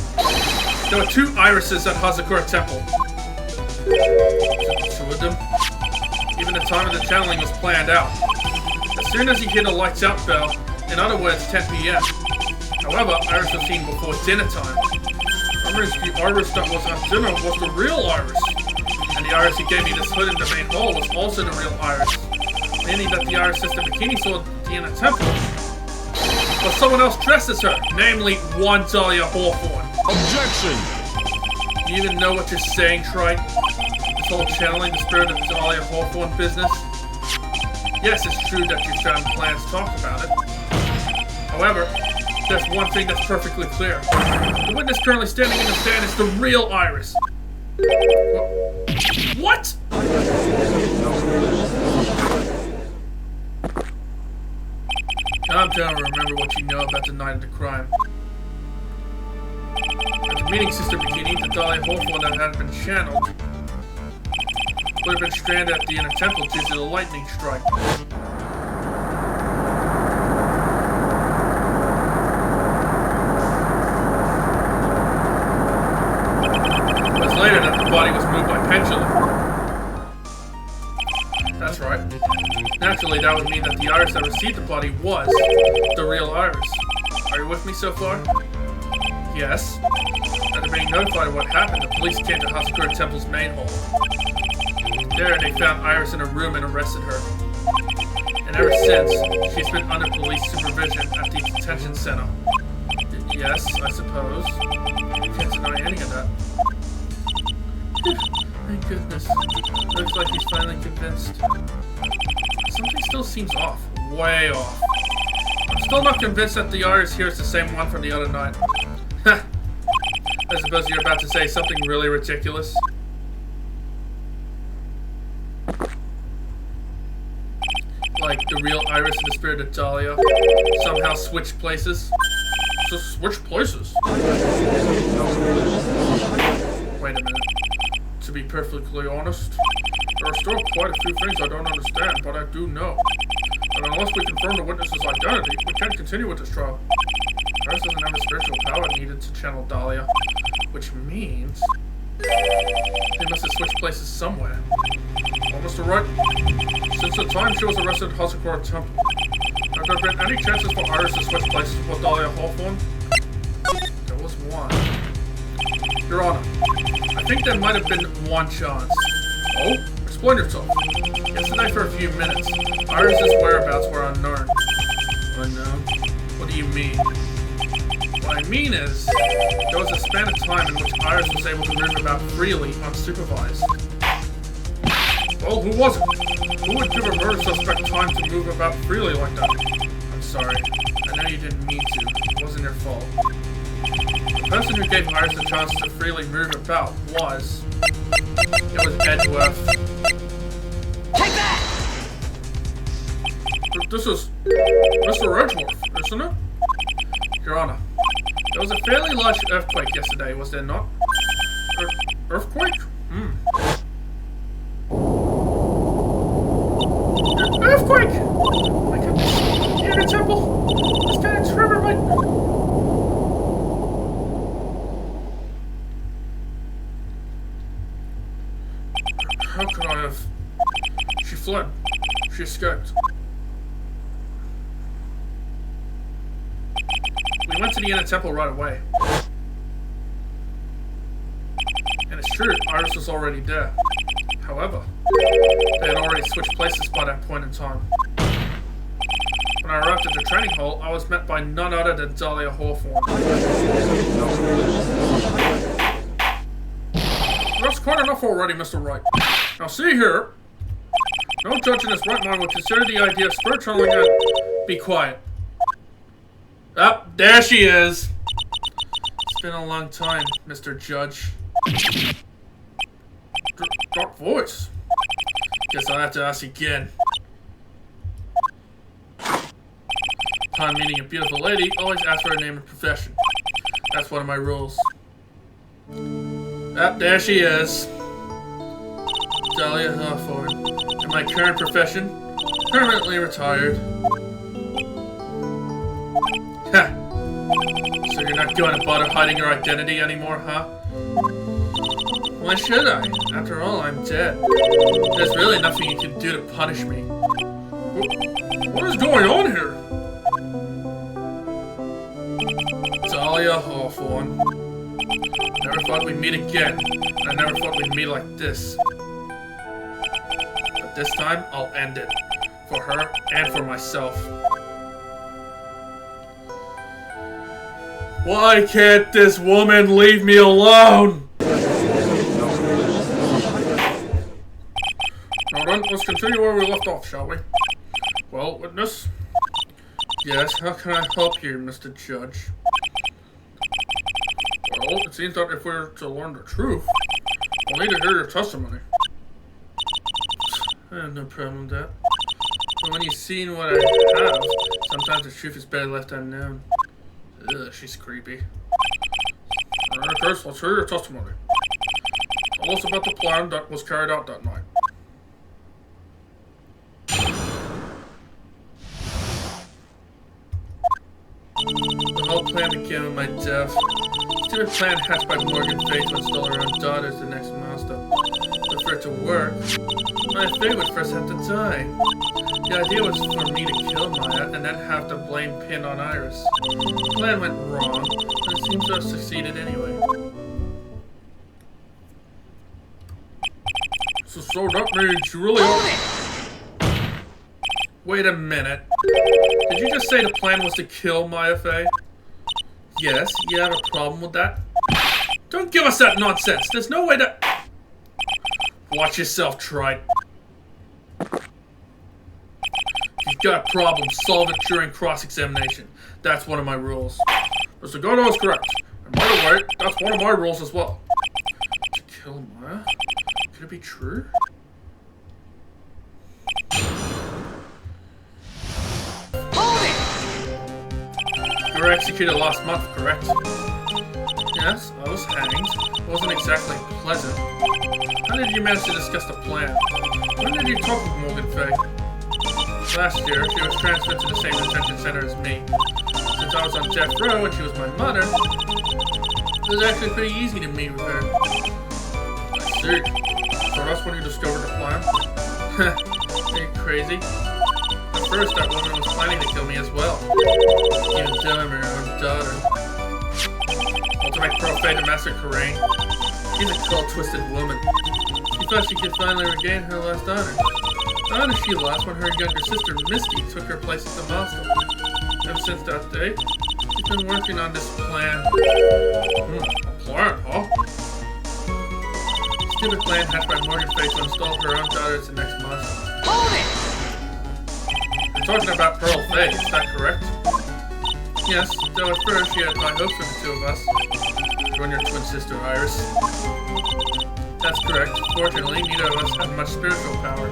Speaker 1: there were 2 irises at Hazakura Temple. 2 of them? Even the time of the channeling was planned out. As soon as he hit a lights out bell, in other words 10 p.m. However, Iris was seen before dinner time. That means the Iris that was at dinner was the real Iris. And the Iris he gave me this hood in the main hall was also the real Iris. Meaning that the Iris Sister Bikini saw at the inner temple was someone else dressed as her, namely one Dahlia Hawthorne.
Speaker 3: Objection!
Speaker 1: Do you even know what you're saying, Wright? This whole channeling the spirit of Dahlia Hawthorne business? Yes, it's true that you found plans to talk about it. However, there's one thing that's perfectly clear. The witness currently standing in the stand is the real Iris. What? I'm trying to remember what you know about the night of the crime. At the meeting, Sister Bikini, the Dahlia Hawthorne that had been channeled would have been stranded at the inner temple due to the lightning strike. It was later that the body was moved by pendulum. That's right. Naturally, that would mean that the Iris that received the body was the real Iris. Are you with me so far? Yes. After being notified of what happened, the police came to Hasakura Temple's main hall. There, they found Iris in a room and arrested her. And ever since, she's been under police supervision at the detention center. Yes, I suppose. Can't deny any of that. Thank goodness. Looks like he's finally convinced. Something still seems off. Way off. I'm still not convinced that the Iris here is the same one from the other night. Ha! I suppose you're about to say something really ridiculous. Like the real Iris and the spirit of Dahlia somehow switched places. So switch places? Wait a minute. To be perfectly honest, there are still quite a few things I don't understand, but I do know. And unless we confirm the witness's identity, we can't continue with this trial. Iris doesn't have the spiritual power needed to channel Dahlia, which means they must have switched places somewhere. Well, Mr. Wright, since the time she was arrested at Hasakura Temple, have there been any chances for Iris to switch places with Dahlia Hawthorne? There was one. Your Honor, I think there might have been one chance. Oh? Explain yourself. Yesterday for a few minutes, Iris's whereabouts were unknown. Unknown? What do you mean? What I mean is, there was a span of time in which Iris was able to move about freely unsupervised. Well, who was it? Who would give a murder suspect time to move about freely like that? I'm sorry. I know you didn't mean to. It wasn't your fault. The person who gave Iris a chance to freely move about was... It was Edgeworth.
Speaker 2: Take that!
Speaker 1: This is Mr. Edgeworth, isn't it? Your Honor, there was a fairly large earthquake yesterday, was there not? Earthquake? Earthquake! My goodness, near the temple! This guy's river right... How could I have... She fled. She escaped. We went to the inner temple right away. And it's true, Iris was already there. However, they had already switched places by that point in time. When I arrived at the training hall, I was met by none other than Dahlia Hawthorne. That's quite enough already, Mr. Wright. Now see here, no judge in his right mind would consider the idea of spirit channeling that... Be quiet. Ah, there she is. It's been a long time, Mr. Judge. Dark voice. Guess I'll have to ask again. Upon meeting a beautiful lady, always ask for her name and profession. That's one of my rules. Ah, there she is. Dahlia Hawthorne. In my current profession, permanently retired. Ha! So you're not going to bother hiding your identity anymore, huh? Why should I? After all, I'm dead. There's really nothing you can do to punish me. What is going on here? Dahlia Hawthorne. Never thought we'd meet again. I never thought we'd meet like this. But this time, I'll end it. For her and for myself. Why can't this woman leave me alone? Now then, let's continue where we left off, shall we? Well, witness? Yes, how can I help you, Mr. Judge? Well, it seems that if we're to learn the truth, we'll need to hear your testimony. I have no problem with that. But when you've seen what I have, sometimes the truth is better left unknown. Ugh, she's creepy. Alright, Chris, let's hear your testimony. Tell us about the plan that was carried out that night. The whole plan began with my death. Stupid plan hatched by Morgan Fate to install her own daughter as the next master. But for it to work, my fate would first have to die. The idea was for me to kill Maya and then have the blame pinned on Iris. The plan went wrong, but it seems to have succeeded anyway. So that means you really are... Wait a minute. Did you just say the plan was to kill Maya Fey? Yes, you have a problem with that? Don't give us that nonsense. There's no way to... Watch yourself, Wright. You've got a problem, solve it during cross-examination. That's one of my rules. Mr. Godo is correct. And by the way, that's one of my rules as well. To kill Maya? Could it be true? You were executed last month, correct? Yes, I was hanged. It wasn't exactly pleasant. How did you manage to discuss the plan? When did you talk with Morgan Fay? Last year, she was transferred to the same detention center as me. Since I was on death row and she was my mother, it was actually pretty easy to meet with her. I see. So that's when you discovered the plan? Are you crazy? At first, that woman was planning to kill me as well. Even though I'm her own daughter. Ultimate Pro Fay to Master Karain. She's a cold, twisted woman. She thought she could finally regain her lost honor. The honor she lost when her younger sister, Misty, took her place as the master. Ever since that day, she's been working on this plan. A plan, huh? Stupid plan hatched by Morgan Fay to install her own daughter as the next master.
Speaker 2: Hold it!
Speaker 1: You're talking about Pearl Fay, is that correct? Yes, though at first she had high hopes for the two of us. You and your twin sister, Iris. That's correct. Fortunately, neither of us had much spiritual power.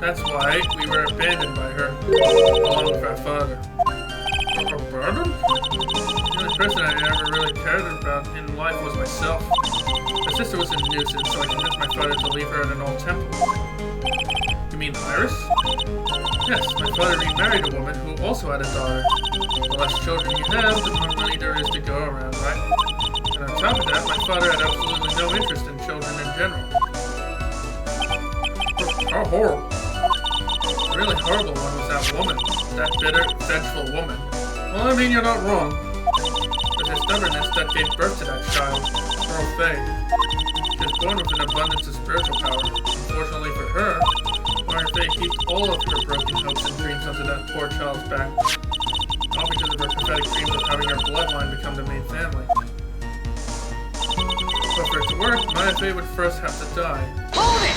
Speaker 1: That's why we were abandoned by her, along with our father. Abandoned? The only person I ever really cared about in life was myself. My sister was a nuisance, so I convinced my father to leave her at an old temple. You mean Iris? Yes, my father remarried a woman who also had a daughter. The less children you have, the more money there is to go around, right? And on top of that, my father had absolutely no interest in children in general. How horrible. The really horrible one was that woman. That bitter, vengeful woman. Well, I mean, you're not wrong. It was her stubbornness that gave birth to that child, Pearl Fay. She was born with an abundance of spiritual power. Unfortunately for her, Morgan Fay heaped all of her broken hopes and dreams onto that poor child's back. All because of her pathetic dreams of having her bloodline become the main family. But for it to work, Maya Fay would first have to die.
Speaker 2: Hold it!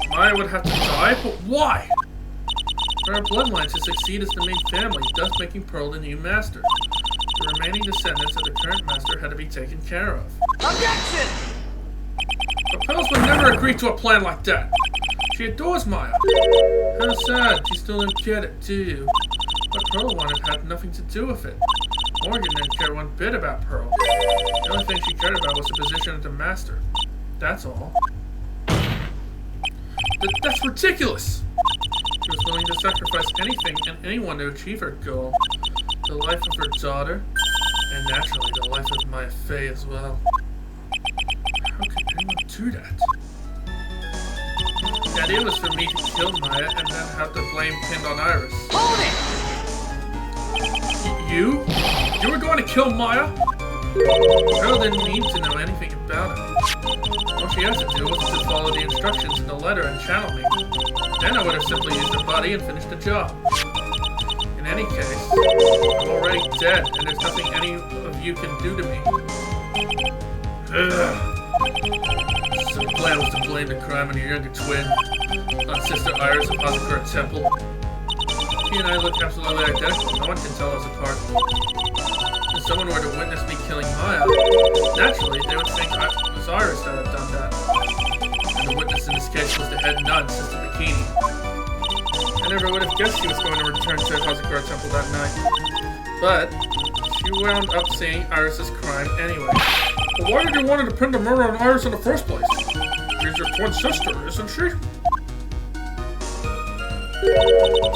Speaker 1: Maya would have to die? But why? For our bloodline to succeed as the main family, thus making Pearl the new master. The remaining descendants of the current master had to be taken care of.
Speaker 2: Objection!
Speaker 1: But Pearl would never agree to a plan like that. She adores Maya. How sad, you still don't get it, do you? What Pearl wanted had nothing to do with it. Morgan didn't care one bit about Pearl. The only thing she cared about was the position of the master. That's all. That's ridiculous! She was willing to sacrifice anything and anyone to achieve her goal. The life of her daughter, and naturally the life of Maya Fay as well. How could anyone do that? The idea was for me to kill Maya and then have the blame pinned on Iris.
Speaker 2: Hold it!
Speaker 1: You? You were going to kill Maya? Pearl didn't need to know anything about it. All she had to do was to follow the instructions in the letter and channel me. Then I would have simply used her body and finished the job. In any case, I'm already dead, and there's nothing any of you can do to me. Ugh. So the plan was to blame the crime on your younger twin, on Sister Iris of Hazakura Temple. She and I look absolutely identical. No one can tell us apart. If someone were to witness me killing Maya, naturally they would think it was Iris that had done that. And the witness in this case was the head nun, Sister Bikini. I never would have guessed she was going to return to Hazakura Temple that night. But she wound up seeing Iris's crime anyway. But why did you want to depend the murder on Iris in the first place? She's your twin sister, isn't she?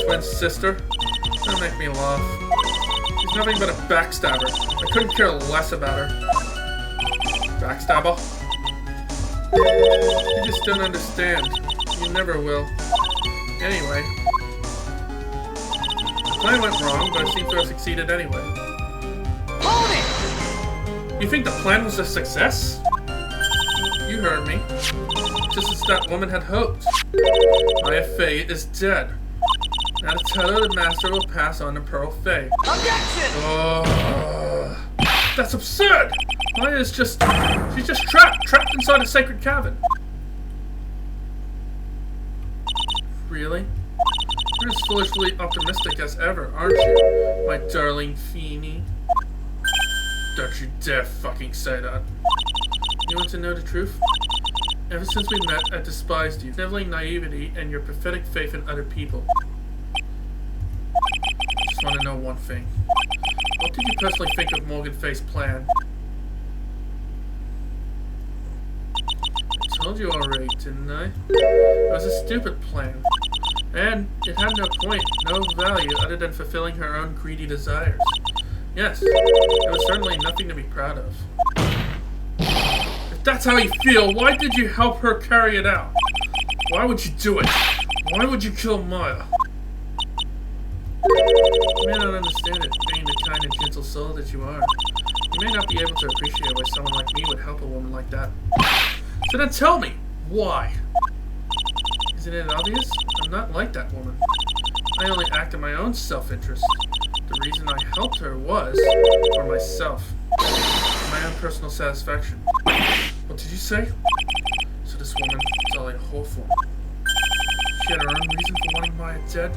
Speaker 1: Twin sister? Don't make me laugh. She's nothing but a backstabber. I couldn't care less about her. Backstabber? You just don't understand. You never will. Anyway. The plan went wrong, but it seems to have succeeded anyway.
Speaker 2: Hold it!
Speaker 1: You think the plan was a success? You heard me. Just as that woman had hoped. Maya Fey is dead. Now to tell her the master will pass on the Pearl Fey.
Speaker 2: Objection!
Speaker 1: Oh, that's absurd! Maya is just... she's just trapped inside a sacred cavern. Really? You're as foolishly optimistic as ever, aren't you, my darling Feeny? Don't you dare fucking say that. You want to know the truth? Ever since we met, I despised you, sniveling naivety and your pathetic faith in other people. I just want to know one thing. What did you personally think of Morgan Fay's plan? I told you already, didn't I? It was a stupid plan. And it had no point, no value other than fulfilling her own greedy desires. Yes, it was certainly nothing to be proud of. If that's how you feel, why did you help her carry it out? Why would you do it? Why would you kill Maya? You may not understand it, being the kind and gentle soul that you are. You may not be able to appreciate why someone like me would help a woman like that. So then tell me, why? Isn't it obvious? I'm not like that woman. I only act in my own self-interest. The reason I helped her was for myself. For my own personal satisfaction. What did you say? So this woman is only a whore for me. She had her own reason for wanting Maya dead.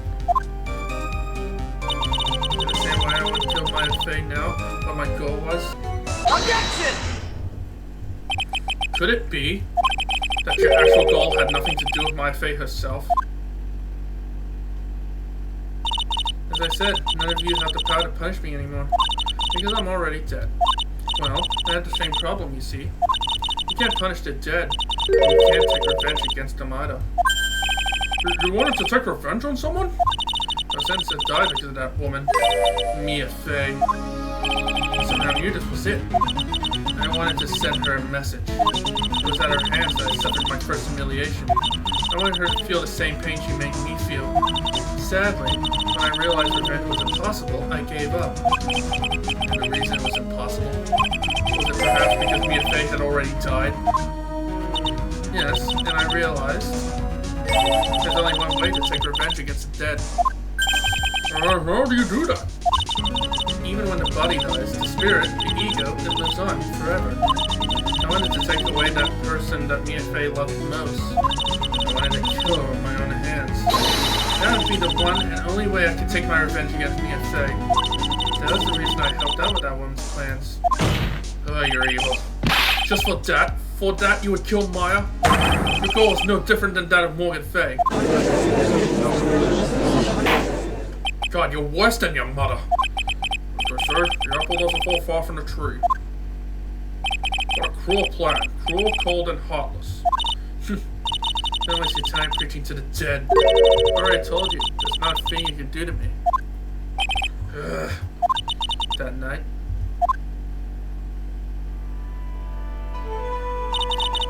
Speaker 1: You understand why I would kill Maya Fey now? What my goal was?
Speaker 2: Objection!
Speaker 1: Could it be that your actual goal had nothing to do with Maya Fey herself? As I said, none of you have the power to punish me anymore, because I'm already dead. Well, I had the same problem, you see. You can't punish the dead, and you can't take revenge against them either. You wanted to take revenge on someone? I was sentenced to die because of that woman, Mia Fey. Somehow knew this was it. I wanted to send her a message. It was at her hands that I suffered my first humiliation. I wanted her to feel the same pain she made me feel. Sadly, when I realized revenge was impossible, I gave up. And the reason it was impossible? Was it perhaps because Mia Fey had already died? Yes, and I realized there's only one way to take revenge against the dead. How do you do that? Even when the body dies, the spirit, the ego, it lives on forever. I wanted to take away that person that Mia Fey loved the most. I wanted to kill her with my own hands. That would be the one and only way I could take my revenge against Mia Fey. That was the reason I helped out with that woman's plans. Oh, you're evil. Just for that you would kill Maya? Your goal is no different than that of Morgan Fey. God, you're worse than your mother. For sure, the apple doesn't fall far from the tree. What a cruel plan. Cruel, cold, and heartless. Don't waste your time preaching to the dead. I already told you, there's not a thing you can do to me. That night.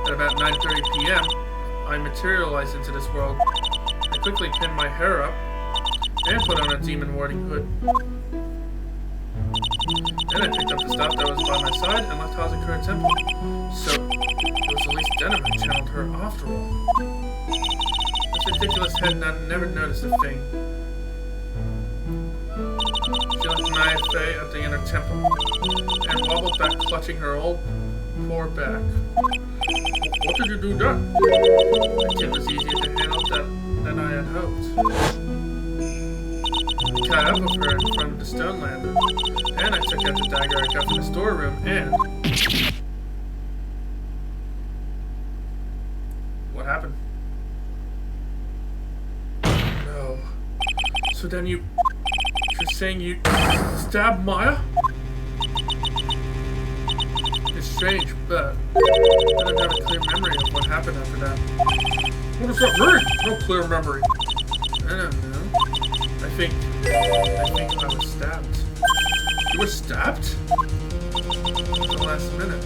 Speaker 1: At about 9:30 p.m., I materialized into this world. I quickly pinned my hair up and put on a demon warding hood. Then I picked up the staff that was by my side and left Hazakura Temple. So, it was at least Denim who channeled her after all. This ridiculous head nun never noticed a thing. She left Maya Fey at the inner temple and wobbled back clutching her old poor back. What did you do then? The kid was easier to handle than I had hoped. I caught up with her in front of the stone lander, and I took out the dagger I got from the storeroom, and... What happened? No. So then you're saying you stabbed Maya? It's strange, but I don't have a clear memory of what happened after that. What does that mean? No clear memory. I don't know. I think I was stabbed. You were stabbed? At the last minute.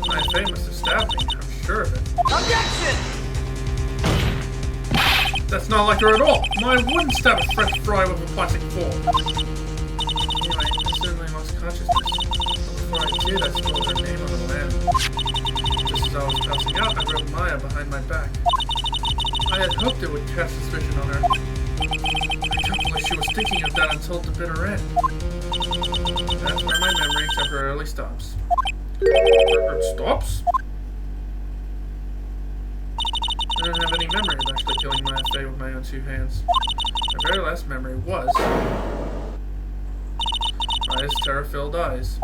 Speaker 1: My Faye must have stabbed me, I'm sure of it.
Speaker 2: Objection!
Speaker 1: That's not like her at all. I wouldn't stab a French fry with a plastic fork. Anyway, I suddenly lost consciousness. Before I did, I scrawled her name on the land. Just as I was passing out, I wrote Maya behind my back. I had hoped it would cast suspicion on her. I don't believe she was thinking of that until the bitter end. That's where my memory temporarily stops. It stops? I don't have any memory of actually killing Maya Faye with my own two hands. My very last memory was Maya's terror-filled eyes.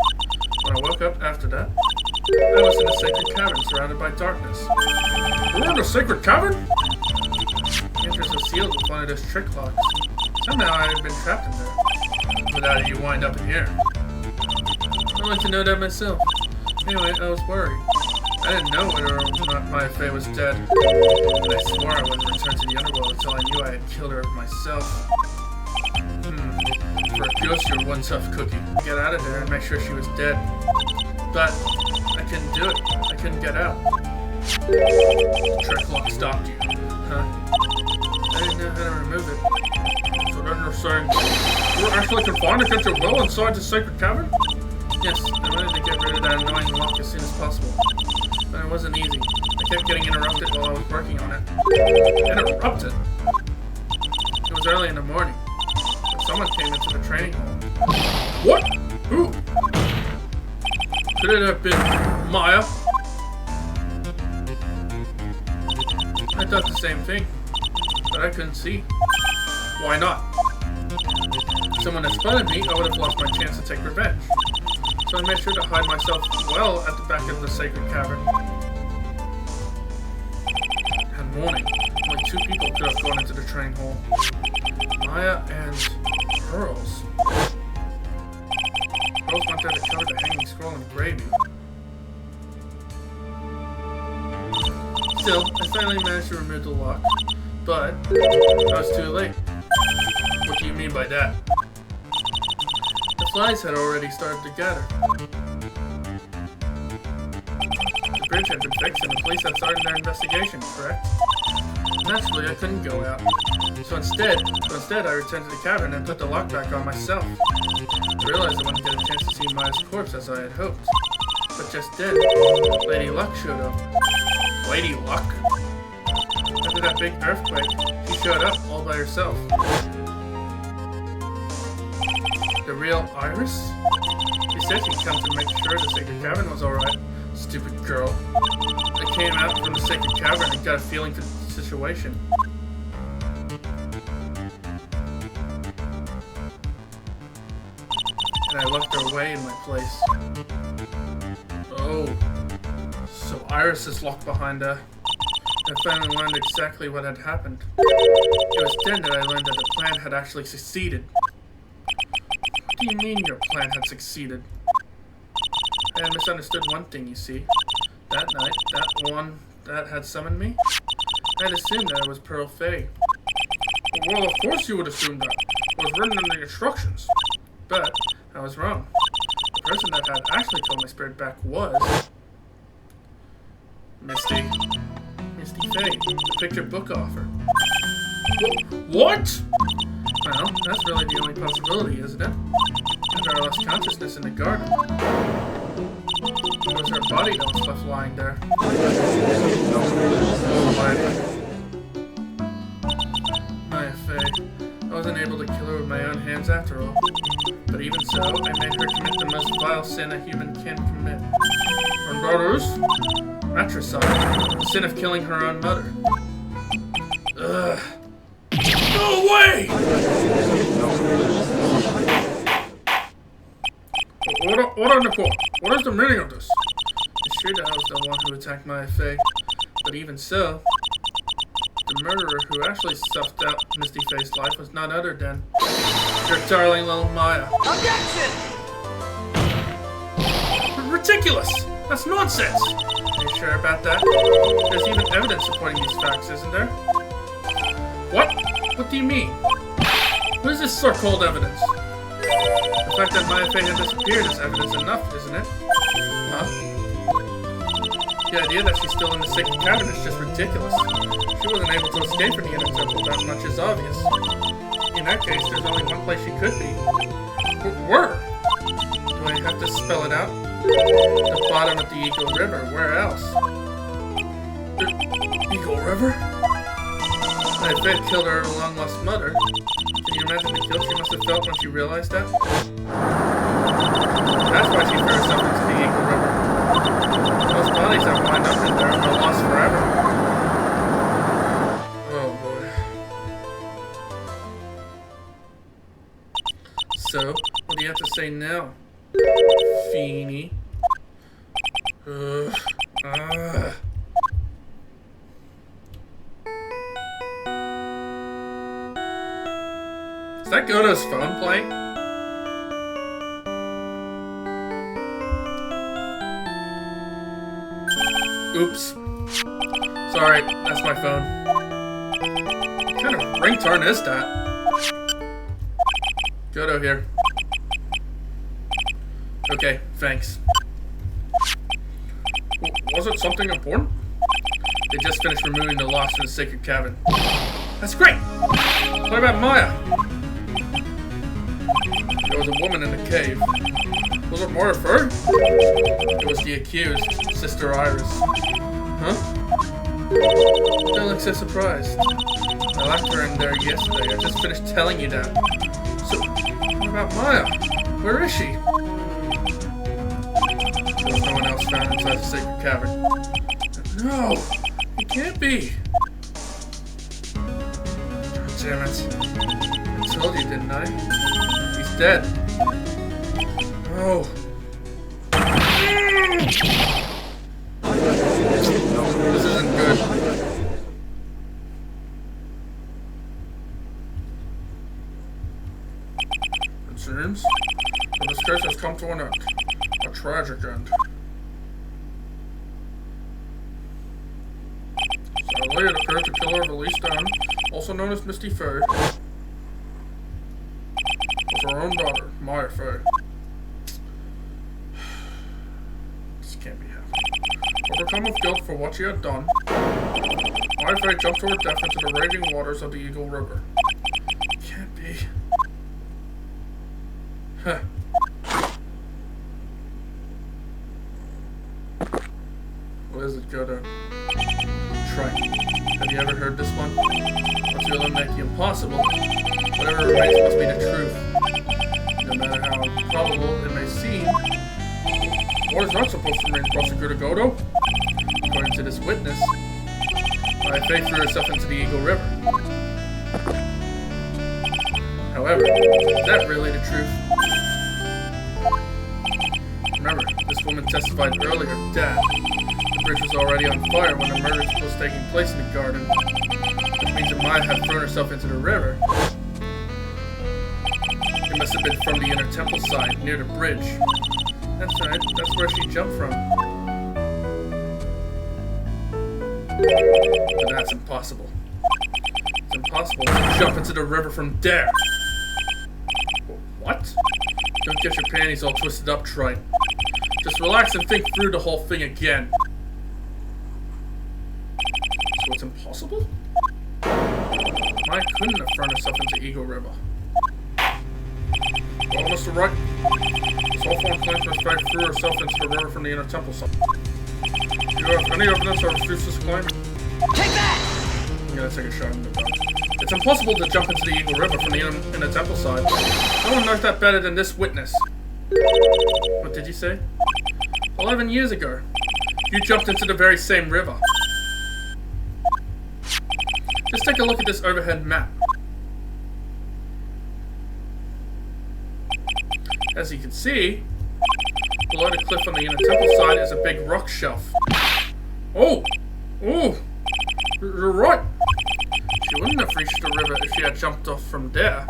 Speaker 1: When I woke up after that, I was in a sacred cavern surrounded by darkness. You were in a sacred cavern? The entrance was sealed with one of those trick locks. Somehow I had been trapped in there. But how did you wind up in here? I'd like to know that myself. Anyway, I was worried. I didn't know whether or not Maya Faye was dead. But I swore I wouldn't return to the underworld until I knew I had killed her myself. For a ghost, you're one tough cookie. Get out of there and make sure she was dead. But I couldn't do it. I couldn't get out. The trick lock stopped you. Huh? I didn't know how to remove it. So then you're saying you were actually confined against your will inside the sacred cavern? Yes, I wanted to get rid of that annoying lock as soon as possible. But it wasn't easy. I kept getting interrupted while I was working on it. Interrupted? It was early in the morning. But someone came into the training hall. What? Who? Could it have been Maya? I thought the same thing. But I couldn't see. Why not? If someone had spotted me, I would have lost my chance to take revenge. So I made sure to hide myself well at the back of the sacred cavern. That morning, only two people could have gone into the training hall. Maya and Pearls. Pearls went there to cover the hanging scroll and engraving. Still, I finally managed to remove the lock, but I was too late. What do you mean by that? The flies had already started to gather. The bridge had been fixed and the police had started their investigation, correct? Naturally, I couldn't go out. So instead, I returned to the cavern and put the lock back on myself. I realized I wouldn't get a chance to see Maya's corpse as I had hoped. But just then, Lady Luck showed up. Lady Luck? After that big earthquake, she showed up all by herself. The real Iris? She said she'd come to make sure the sacred cavern was alright. Stupid girl. I came out from the sacred cavern and got a feeling for the situation. And I left her away in my place. Oh. So Iris is locked behind her. I finally learned exactly what had happened. It was then that I learned that the plan had actually succeeded. What do you mean your plan had succeeded? I had misunderstood one thing, you see. That night, that one that had summoned me, I had assumed that it was Pearl Faye. Well, of course you would assume that. It was written in the instructions. But I was wrong. The person that had actually called my spirit back was... Misty Faye, the picture book offer. What? Well, that's really the only possibility, isn't it? After I lost consciousness in the garden, it was her body that was left lying there. Maya Faye. I wasn't able to kill her with my own hands after all. But even so, I made her commit the most vile sin a human can commit. And that is? Matricide. The sin of killing her own mother. Ugh. Go away! What on the court? What is the meaning of this? It's true that I was the one who attacked Maya Fey, but even so, the murderer who actually stuffed out Misty Faye's life was none other than your darling little Maya.
Speaker 2: Objection!
Speaker 1: Ridiculous! That's nonsense! Are you sure about that? There's even evidence supporting these facts, isn't there? What? What do you mean? What is this so-called evidence? The fact that Maya Fey had disappeared is evidence enough, isn't it? Huh? The idea that she's still in the sacred cabin is just ridiculous. She wasn't able to escape from the inner temple, that much is obvious. In that case, there's only one place she could be. Where? Do I have to spell it out? The bottom of the Eagle River. Where else? The Eagle River? Maya Fey killed her long-lost mother. Can you imagine the guilt she must have felt when she realized that? That's why she threw herself into the Eagle River. Those bodies that wind up in there are lost forever. Oh boy. So, what do you have to say now, Feeny? Is that Godo's phone playing? Oops. Sorry, that's my phone. What kind of ringtone is that? Godo here. Okay, thanks. Was it something important? They just finished removing the locks to the sacred cabin. That's great! What about Maya? There was a woman in the cave. Was it Maya Fey? It was the accused, Sister Iris. Huh? Don't look so surprised. I left her in there yesterday. I just finished telling you that. So, what about Maya? Where is she? There was no one else found inside the sacred cavern. No! It can't be! God damn it. I told you, didn't I? He's dead. No. This isn't good. It seems that this case has come to an end. A tragic end. Sadly, it appears the killer of Elise Dunn, also known as Misty Fey, was her own daughter, Maya Fey. This can't be happening. Overcome with guilt for what she had done, Maya Fey jumped to her death into the raging waters of the Eagle River. Can't be. Huh. What is it, Godo? Trite. Have you ever heard this one? Once you eliminate the impossible, whatever remains must be the truth. No matter how improbable it may seem. What is that supposed to mean, Prosecutor Godo? According to this witness, Maya Fey threw herself into the Eagle River. However, is that really the truth? Remember, this woman testified earlier that the bridge was already on fire when the murder was taking place in the garden, which means that Maya had thrown herself into the river. It must have been from the inner temple side, near the bridge. That's right, that's where she jumped from. But that's impossible. It's impossible to jump into the river from there. What? Don't get your panties all twisted up, Trite. Just relax and think through the whole thing again. So it's impossible? Maya couldn't have thrown herself into Eagle River. Well, Mr. Wright, this whole form claims Miss Fey threw herself into the river from the inner temple side. Do you have any evidence that refutes this claim?
Speaker 2: Take that!
Speaker 1: I'm gonna take a shot in the dark. It's impossible to jump into the Eagle River from the inner temple side. No one knows that better than this witness. What did you say? 11 years ago. You jumped into the very same river. Just take a look at this overhead map. As you can see, below the cliff on the inner temple side is a big rock shelf. Oh! Oh! You're right. She wouldn't have reached the river if she had jumped off from there.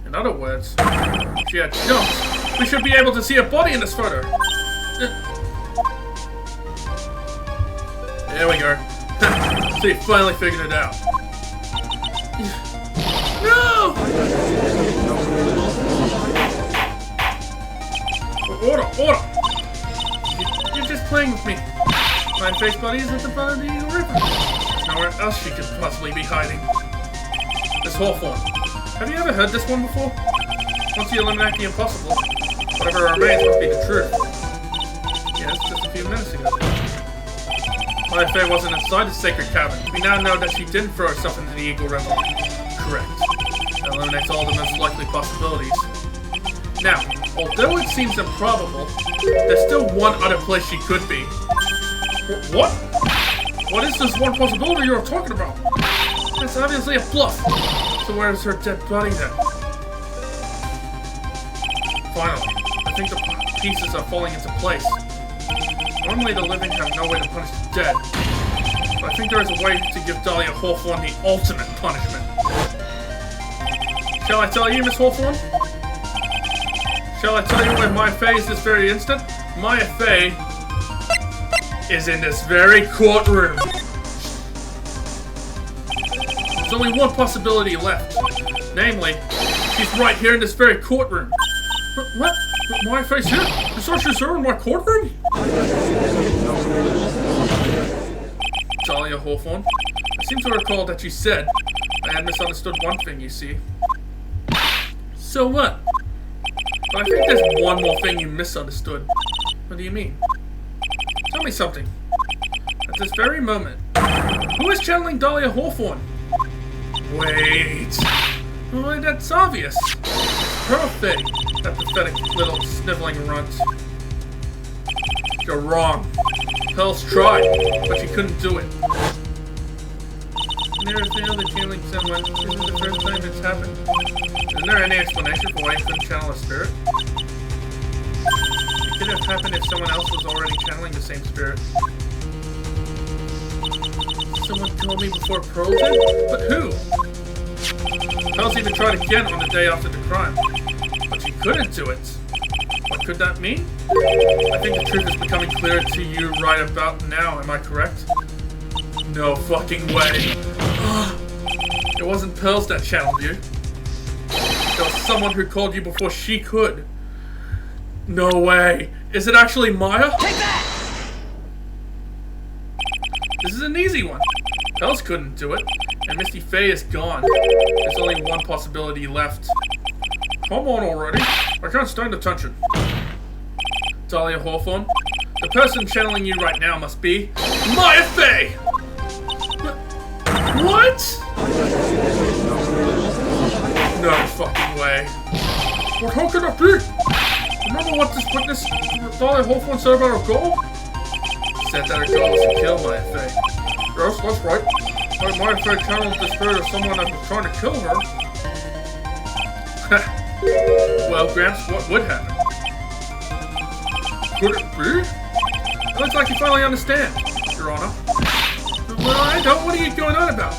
Speaker 1: In other words, if she had jumped, we should be able to see a body in this photo. There we go. So you finally figured it out. No! Order! Order! You're just playing with me. My face buddy is at the bottom of the river. There's nowhere else she could possibly be hiding. This Hawthorne. Have you ever heard this one before? Once you eliminate the impossible, whatever remains must be the truth. Yes, just a few minutes ago. My affair wasn't inside the sacred cavern. We now know that she didn't throw herself into the Eagle River. Correct. That eliminates all the most likely possibilities. Now, although it seems improbable, there's still one other place she could be. What? What is this one possibility you're talking about? It's obviously a bluff. So where is her dead body then? Finally, I think the pieces are falling into place. Normally the living have no way to punish the dead, but I think there is a way to give Dahlia Hawthorne the ultimate punishment. Shall I tell you, Miss Hawthorne? Shall I tell you where my Faye is this very instant? My Faye is in this very courtroom. There's only one possibility left. Namely, she's right here in this very courtroom. What? My Faye's here? You saw she's here in my courtroom? Dahlia Hawthorne, I seem to recall that you said I had misunderstood one thing, you see. So what? But I think there's one more thing you misunderstood. What do you mean? Tell me something. At this very moment, who is channeling Dahlia Hawthorne? Wait. Well, that's obvious. Her Faye, that pathetic little sniveling runt. You're wrong. Pearl's tried, but she couldn't do it. Never failed at channeling someone. This is the first time it's happened. Isn't there any explanation for why you couldn't channel a spirit? It could have happened if someone else was already channeling the same spirit. Someone told me before Pearl did? But who? Pearl's even tried again on the day after the crime. But she couldn't do it. What could that mean? I think the truth is becoming clearer to you right about now, am I correct? No fucking way. It wasn't Pearls that channeled you. There was someone who called you before she could. No way. Is it actually Maya?
Speaker 2: Take that!
Speaker 1: This is an easy one. Pearls couldn't do it, and Misty Faye is gone. There's only one possibility left. Come on already. I can't stand the tension. Dahlia Hawthorne, the person channeling you right now must be Maya Faye! What? No fucking way. But how could that be? Remember what this witness Dahlia Hawthorne said about her goal? She said that her goal was to kill Maya Faye. Yes, that's right. But Maya Faye channeled the spirit of someone that was trying to kill her. Well, Gramps, what would happen? Could it be? It looks like you finally understand, Your Honor. Well, I don't. What are you going on about?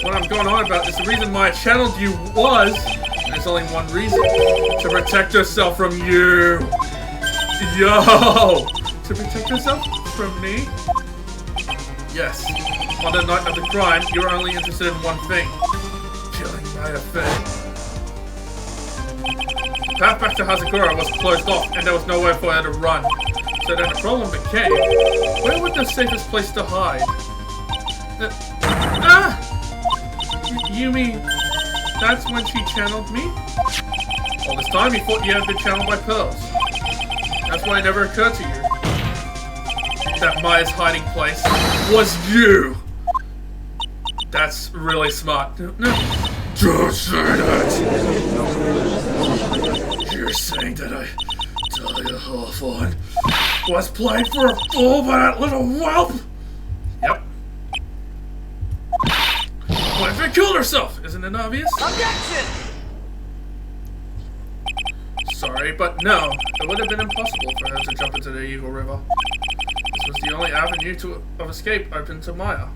Speaker 1: What I'm going on about is the reason why I channeled you was, and there's only one reason, to protect herself from you. Yo! To protect herself from me? Yes. On the night of the crime, you were only interested in one thing. Killing Maya Faye. The path back to Hazagura was closed off, and there was nowhere for her to run. So then the problem became, where would the safest place to hide? You mean, that's when she channeled me? All this time you thought you had been channeled by Pearls. That's why it never occurred to you that Maya's hiding place was you! That's really smart. No. Don't say that! You're saying that Dahlia Hawthorne Was played for a fool by that little whelp? Yep. What if she killed herself? Isn't it obvious?
Speaker 2: Objection!
Speaker 1: Sorry, but no. It would have been impossible for her to jump into the Eagle River. This was the only avenue of escape open to Maya.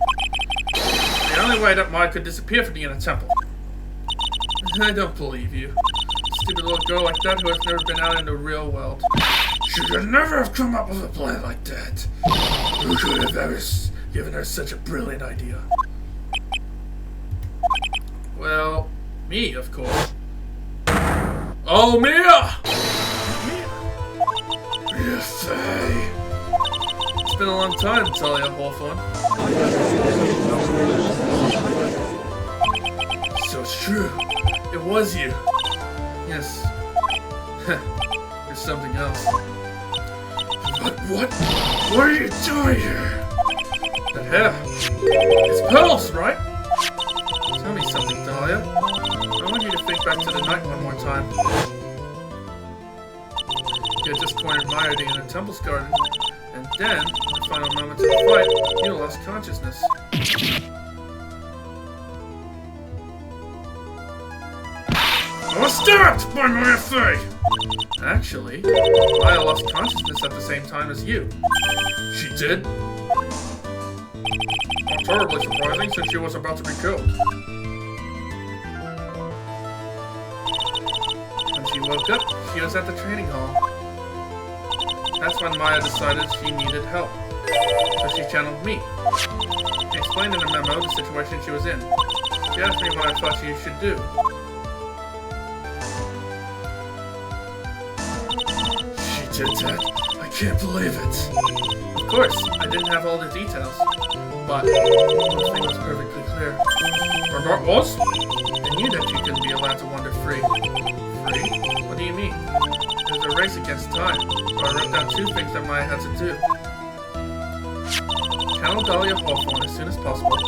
Speaker 1: The only way that Maya could disappear from the inner temple. I don't believe you. Stupid little girl like that who has never been out in the real world. She could never have come up with a plan like that. Who could have ever given her such a brilliant idea? Well, me, of course. Oh, Mia! Mia Fey. It's been a long time, Dahlia Hawthorne. So it's true. It was you. Yes. There's something else. What are you doing here? The hair. It's pearls, right? Tell me something, Dahlia. I want you to think back to the night one more time. You had just cornered Maya in the temple's garden, and then, in the final moments of the fight, you lost consciousness. I was stabbed by Maya Fey! Actually, Maya lost consciousness at the same time as you. She did? Not terribly surprising, since she was about to be killed. When she woke up, she was at the training hall. That's when Maya decided she needed help, so she channeled me. She explained in a memo the situation she was in. She asked me what I thought she should do. She did that? I can't believe it. Of course, I didn't have all the details, but one thing was perfectly clear. Or that was? I knew that you couldn't be allowed to wander free. Free? What do you mean? It was a race against time, so I wrote down two things that Maya had to do. Channel Dahlia Hawthorne as soon as possible,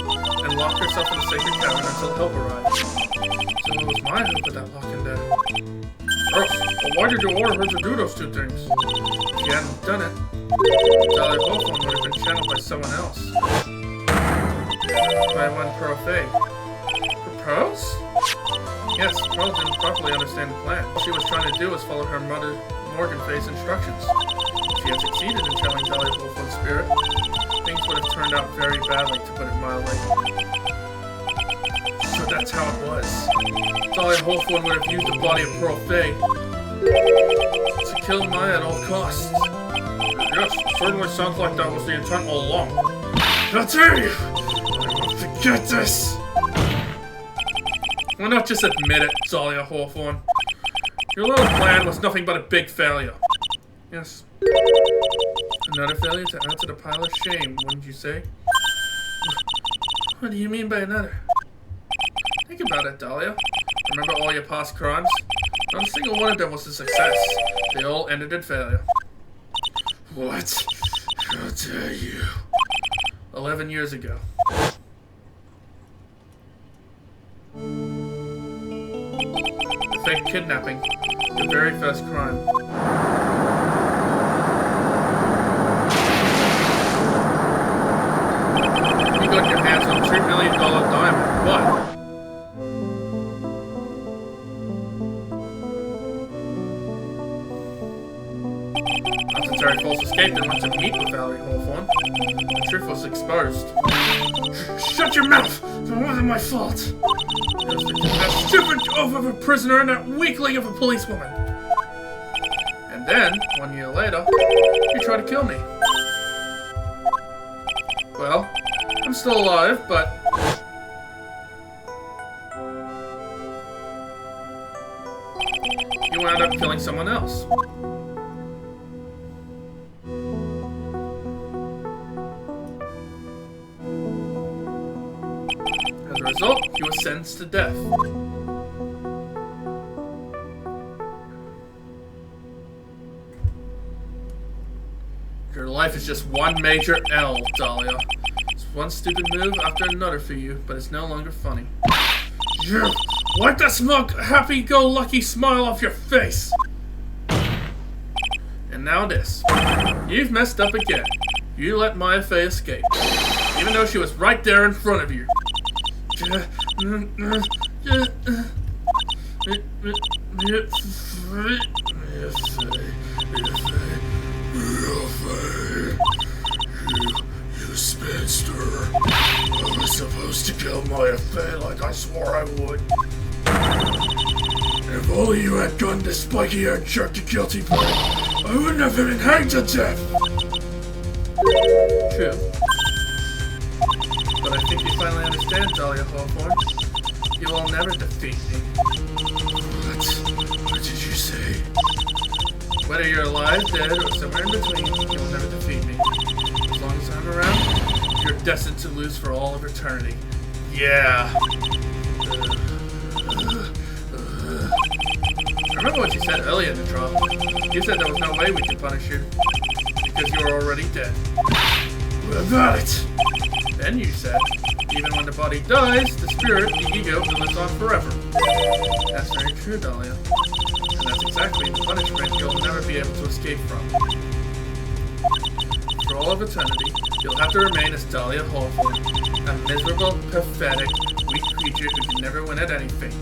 Speaker 1: and lock herself in a sacred cavern until help arrived. So it was Maya who put that lock in there. Gross, but why did you order her to do those two things? If she hadn't done it, Dahlia Hawthorne would have been channeled by someone else. By one Pearl Fey. Pearls? Yes, Pearl didn't properly understand the plan. All she was trying to do was follow her mother Morgan Fey's instructions. If she had succeeded in channeling Dahlia Hawthorne's spirit, things would have turned out very badly, to put it mildly. So that's how it was. Dahlia Hawthorne would have used the body of Pearl Fey to kill Maya at all costs. Yes, it certainly sounds like that was the intent all along. How dare you! I won't forget this! Why not just admit it, Dahlia Hawthorne? Your little plan was nothing but a big failure. Yes. Another failure to add to the pile of shame, wouldn't you say? What do you mean by another? Think about it, Dahlia. Remember all your past crimes? Not a single one of them was a success. They all ended in failure. What? How dare you? 11 years ago. The fake kidnapping. Your very first crime. You got your hands on $2 million diamond. What? Terry Falls escaped and went to meet with Dahlia Hawthorne. The truth was exposed. Shut your mouth! It wasn't my fault. It was that stupid oaf of a prisoner and that weakling of a policewoman. And then, 1 year later, you tried to kill me. Well, I'm still alive, but... you wound up killing someone else. As a result, he was sentenced to death. Your life is just one major L, Dahlia. It's one stupid move after another for you, but it's no longer funny. You! Wipe that smug, happy-go-lucky smile off your face! And now this. You've messed up again. You let Maya Fey escape, even though she was right there in front of you. You spinster. I was supposed to kill Maya Fey like I swore I would. If only you had gotten this spiky-haired jerk to guilty plea, I wouldn't have been hanged to death! True. But I think you finally understand, Dahlia Hawthorne. You will never defeat me. What did you say? Whether you're alive, dead, or somewhere in between, you will never defeat me. As long as I'm around, you're destined to lose for all of eternity. Yeah. Remember what you said earlier in the trial. You said there was no way we could punish you, because you were already dead. What about it? Then you said, even when the body dies, the spirit, the ego, lives on forever. That's very true, Dahlia. And that's exactly the punishment you'll never be able to escape from. For all of eternity, you'll have to remain as Dahlia Hawthorne, a miserable, pathetic, weak creature who can never win at anything.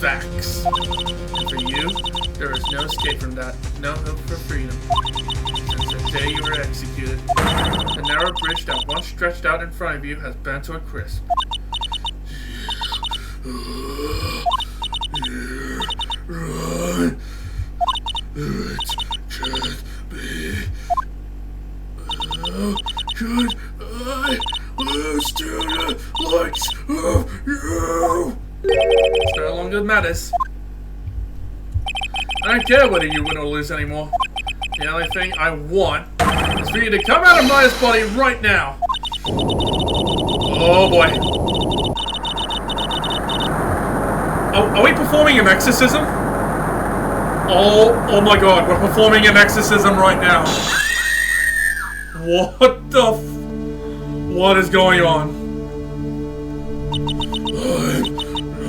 Speaker 1: Facts. And for you, there is no escape from that, no hope for freedom. Since the day you were executed, the narrow bridge that once stretched out in front of you has burnt to a crisp. Run. It can't be. How could I lose to the likes of you? It's no longer matters. I don't care whether you win or lose anymore. The only thing I want is for you to come out of Maya's body right now. Oh boy. Are we performing an exorcism? Oh my god, we're performing an exorcism right now. What the what is going on?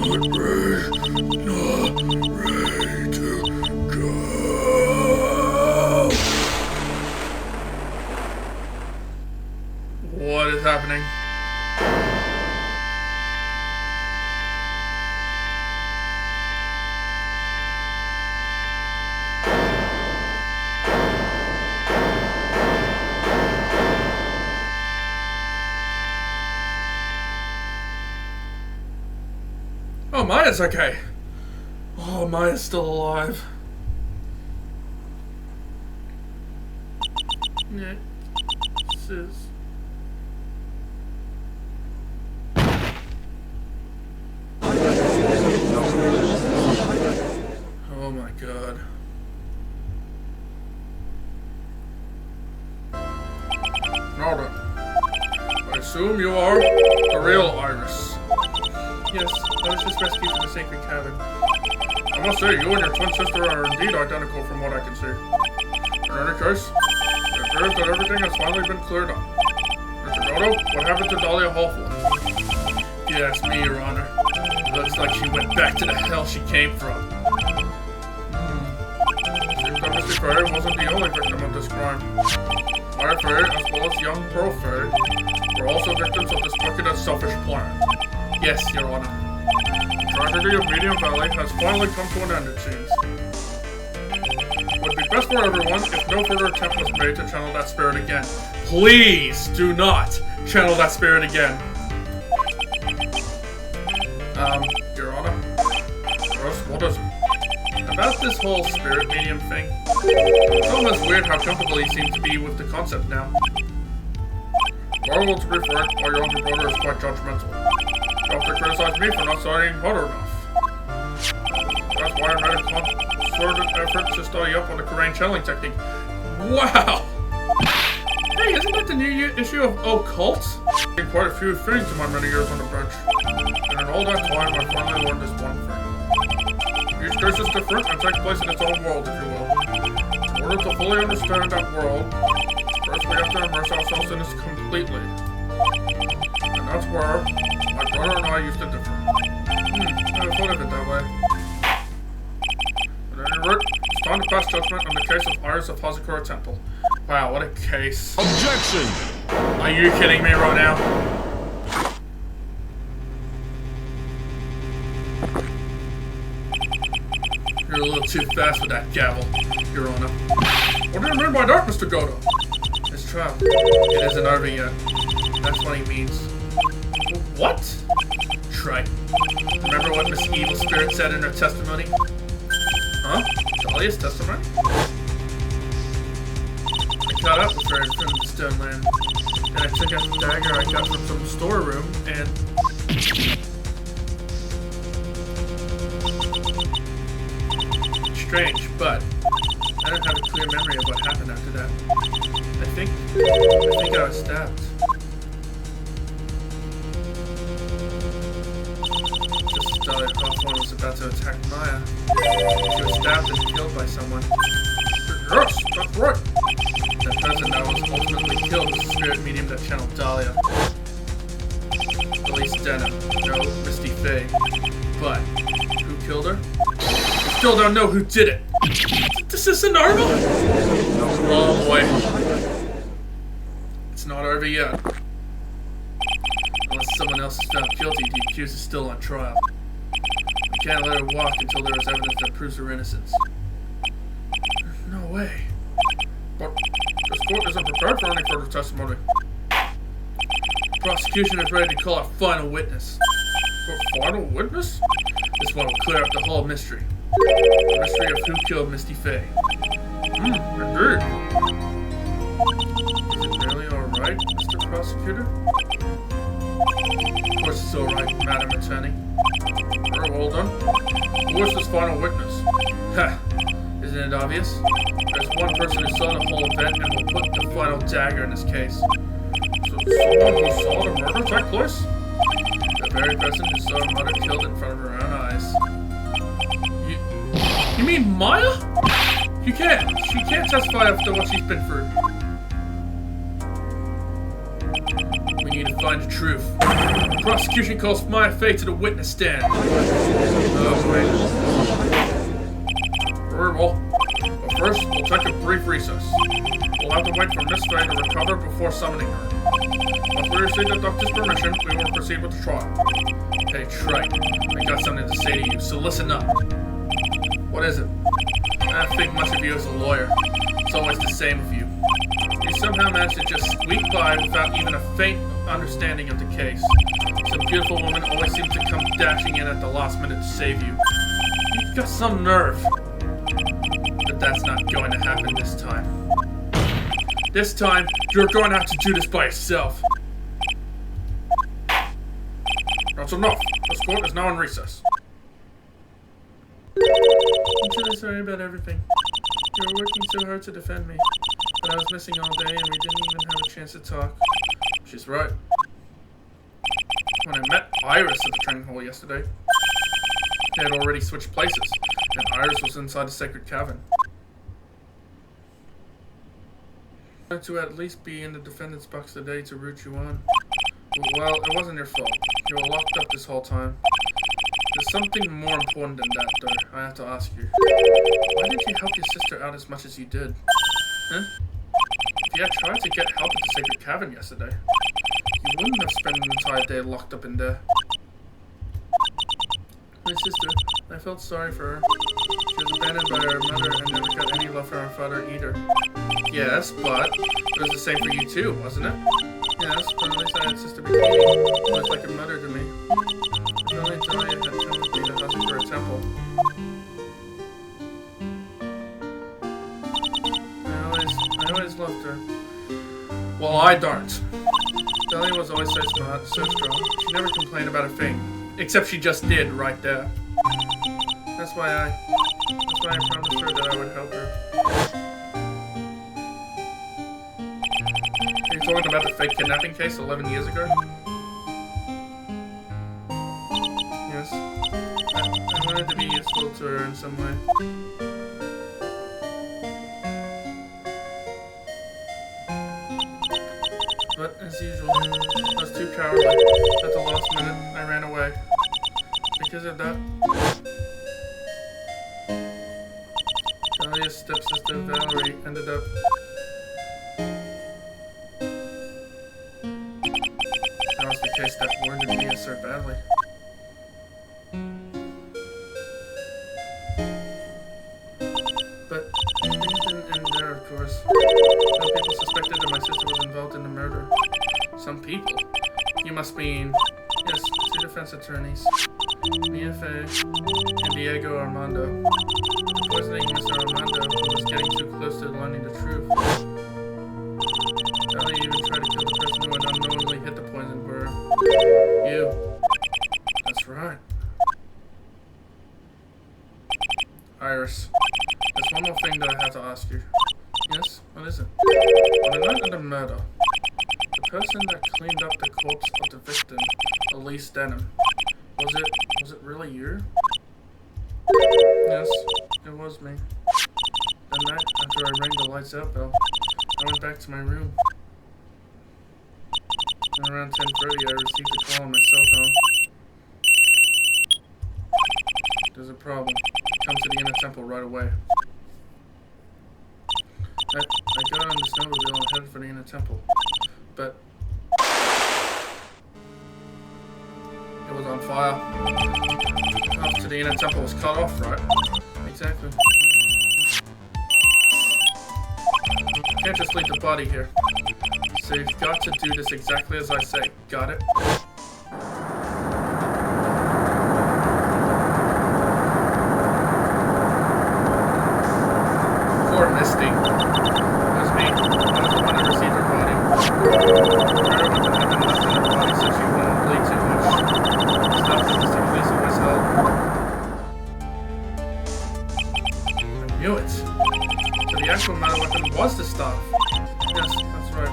Speaker 1: I'm not ready to go. What is happening? Oh, Maya's okay. Oh, Maya's still alive. Yeah. Sis. Oh my god. Now then, I assume you are the real Iris. Yes, I was just rescued from the sacred cavern. I must say, you and your twin sister are indeed identical from what I can see. In any case, it appears that everything has finally been cleared up. Mr. Goto, what happened to Dahlia Hawthorne? You asked me, Your Honor. Looks like she went back to the hell she came from. Seems that Mr. Fay wasn't the only victim of this crime. Maya Fey, as well as young Pearl Fey, were also victims of this wicked and selfish plan. Yes, Your Honor. The tragedy of Medium Valley has finally come to an end, it seems. It would be best for everyone if no further attempt was made to channel that spirit again. Please do not channel that spirit again. Your Honor? Yes, what is it? About this whole spirit medium thing, it's almost weird how comfortable you seem to be with the concept now. Well, to be frank, my younger brother is quite judgmental. Doctor criticized me for not studying hard enough. That's why I made a concerted effort to study up on the Korean channeling technique. Wow! Hey, isn't that the new issue of Occult? I've seen quite a few things in my many years on the bench. And in all that time, I finally learned this one thing. Each case is different and takes place in its own world, if you will. In order to fully understand that world, first we have to immerse ourselves in it completely. And that's where my brother and I used to differ. I never thought of it that way. At any rate, it's time to pass judgment on the case of Iris of Hazakura Temple. Wow, what a case.
Speaker 3: Objection!
Speaker 1: Are you kidding me right now? You're a little too fast with that gavel, Your Honor. What do you mean by that, Mr. Godo? This trial, it isn't over yet. That's what he means. What? Trite. Remember what Miss Evil Spirit said in her testimony? Huh? Dahlia's testimony? I caught up with her from the Stone Land, and I took out the dagger I got from some storeroom, and... Strange, but I don't have a clear memory of what happened after that. I think I was stabbed. Just as Dahlia Hawthorne was about to attack Maya, she was stabbed and killed by someone. Yes, that's right! The person that was ultimately killed was the spirit medium that channeled Dahlia. Elise Denham, no Misty Faye. But who killed her? I still don't know who did it. This isn't over? Oh boy. It's not over yet. Unless someone else is found guilty, the accused is still on trial. We can't let her walk until there is evidence that proves her innocence. No way. But this court isn't prepared for any further testimony. The prosecution is ready to call a final witness. A final witness? This one will clear up the whole mystery. The mystery of who killed Misty Faye. Indeed. Is it really alright, Mr. Prosecutor? Of course it's alright, Madam Attorney. Very well done. Who is this final witness? Ha! Isn't it obvious? There's one person who saw the whole event and will put the final dagger in this case. So someone who saw the murder take place? The very person who saw her mother killed in front of her own eyes. You mean Maya? She can't testify after what she's been through. We need to find the truth. The prosecution calls Maya Faye to the witness stand. Oh, wait. Very well. But first, we'll take a brief recess. We'll have to wait for Miss Faye to recover before summoning her. Once we receive the doctor's permission, we will proceed with the trial. Hey, Trite, I got something to say to you, so listen up. What is it? I don't think much of you as a lawyer. It's always the same with you. You somehow manage to just squeak by without even a faint understanding of the case. Some beautiful woman always seems to come dashing in at the last minute to save you. You've got some nerve. But that's not going to happen this time. This time, you're going to have to do this by yourself. That's enough. This court is now in recess. I'm truly sorry about everything. You were working so hard to defend me, but I was missing all day and we didn't even have a chance to talk. She's right. When I met Iris at the training hall yesterday, they had already switched places, and Iris was inside the sacred cavern. I wanted to at least be in the defendant's box today to root you on. Well, it wasn't your fault. You were locked up this whole time. There's something more important than that, though, I have to ask you. Why did you help your sister out as much as you did? Huh? If you had tried to get help at the sacred cavern yesterday, you wouldn't have spent an entire day locked up in there. My sister, I felt sorry for her. She was abandoned by her mother and never got any love for her father either. Yes, but it was the same for you too, wasn't it? Yes, but at least I had Sister Bikini, who was like a mother to me. If only Dahlia had come with me to Hazakura Temple. I always loved her. Well, I don't. Dahlia was always so smart, so strong. She never complained about a thing. Except she just did, right there. That's why I promised her that I would help her. Are you talking about the fake kidnapping case 11 years ago? Yes. I wanted to be useful to her in some way. But, as usual, I was too cowardly. At the last minute, I ran away. Because of that, Dahlia Dahlia's stepsister Valerie ended up that was the case that wounded Mia so badly. But things didn't end there, of course. Some people suspected that my sister was involved in the murder. Some people? You must mean... Yes, 2 defense attorneys. Mia Fey and Diego Armando. Poisoning Mr. Armando, who was getting too close to learning the truth. Dahlia even tried to kill the person who had unknowingly hit the poison burr. You. That's right. Iris, there's one more thing that I have to ask you. Yes? What is it? On the night of the murder, the person that cleaned up the corpse of the victim, Elise Denham, was it really you? Yes, it was me. That night, after I rang the lights out bell, I went back to my room. And around 10:30, I received a call on my cell phone. There's a problem. Come to the inner temple right away. I got on the snowmobile and headed for the inner temple, but it was on fire. Path to the inner temple was cut off, right? Exactly. You can't just leave the body here. So you've got to do this exactly as I say. Got it? Poor Misty. It was me. I was the one who received her body. Everyone had been left in her body so she wouldn't bleed too much. Stopped the missing Lisa was held. I knew it. So the actual metal weapon was the staff. Yes, that's right. I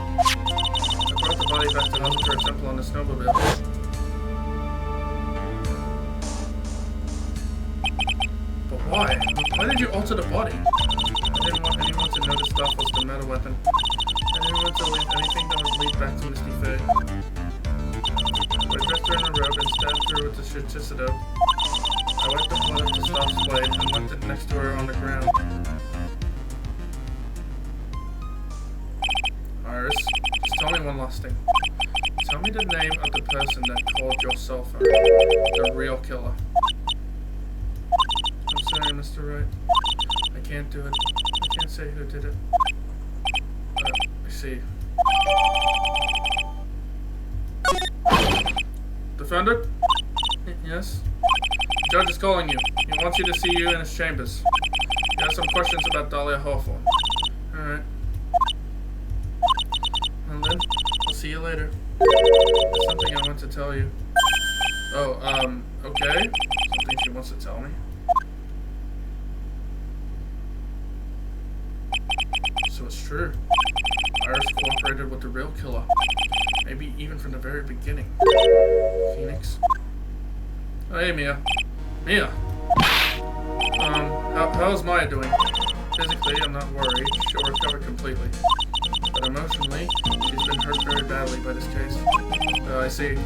Speaker 1: brought the body back to Hospital Temple on the snowmobile. But why? Why did you alter the body? I didn't want anyone to know the stuff was the metal weapon. I didn't want to leave anything that would lead back to Misty Fey. So I dressed her in a robe and stabbed her with the shiticido. I wiped the blood of the staff's blade and left it next to her on the ground. Iris, just tell me one last thing. Tell me the name of the person that called your cell phone. The real killer. I'm sorry, Mr. Wright. I can't do it. I can't say who did it. I see. Defendant? Yes? The judge is calling you. He wants you to see you in his chambers. He has some questions about Dahlia Hawthorne. Alright. And then, I'll see you later. There's something I want to tell you. Oh, okay. Something she wants to tell me. So it's true. Iris cooperated with the real killer. Maybe even from the very beginning. Phoenix? Oh, hey, Mia. Mia! How's Maya doing? Physically, I'm not worried. She'll recover completely. But emotionally, she's been hurt very badly by this case. I see.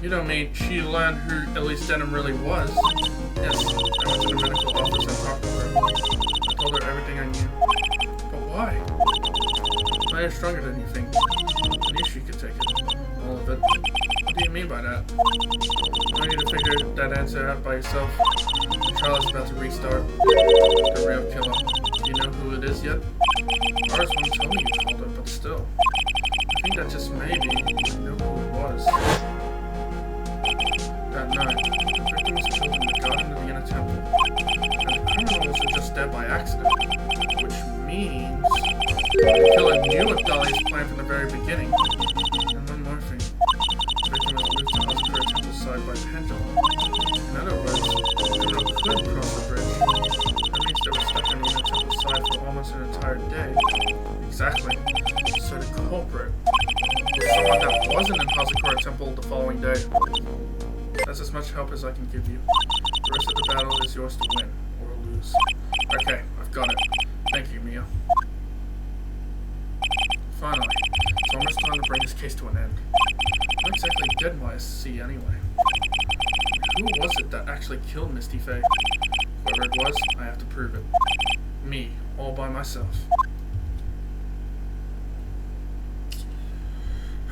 Speaker 1: You don't mean she learned who Elise Denham really was? Yes, I went to the medical office and talked with her. I told her everything I knew. But why? Maya's stronger than you think. I knew she could take it. All of it. What do you mean by that? I want you to figure that answer out by yourself. The trial is about to restart. The real killer. Do you know who it is yet? Iris won't tell me you told her, but still. I think that just maybe you know who it was. That night, the victim was killed in the garden of the inner temple. And the criminal wasn't just dead by accident. Which means the killer knew of Dahlia's plan from the very beginning. And one more thing. The victim was moved to Hospital Temple's side by pendulum. In other words, the criminal could cross the bridge. That means they were stuck on the inner temple's side for almost an entire day. Exactly. So the culprit was someone that wasn't in Hazakura Temple the following day. That's as much help as I can give you. The rest of the battle is yours to win, or lose. Okay, I've got it. Thank you, Mia. Finally, it's almost time to bring this case to an end. What exactly did Maya see anyway? Who was it that actually killed Misty Fey? Whoever whatever it was, I have to prove it. Me, all by myself.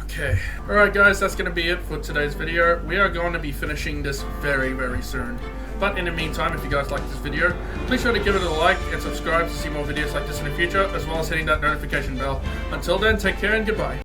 Speaker 1: Okay. Alright guys, that's going to be it for today's video. We are going to be finishing this very, very soon. But in the meantime, if you guys like this video, please sure to give it a like and subscribe to see more videos like this in the future, as well as hitting that notification bell. Until then, take care and goodbye.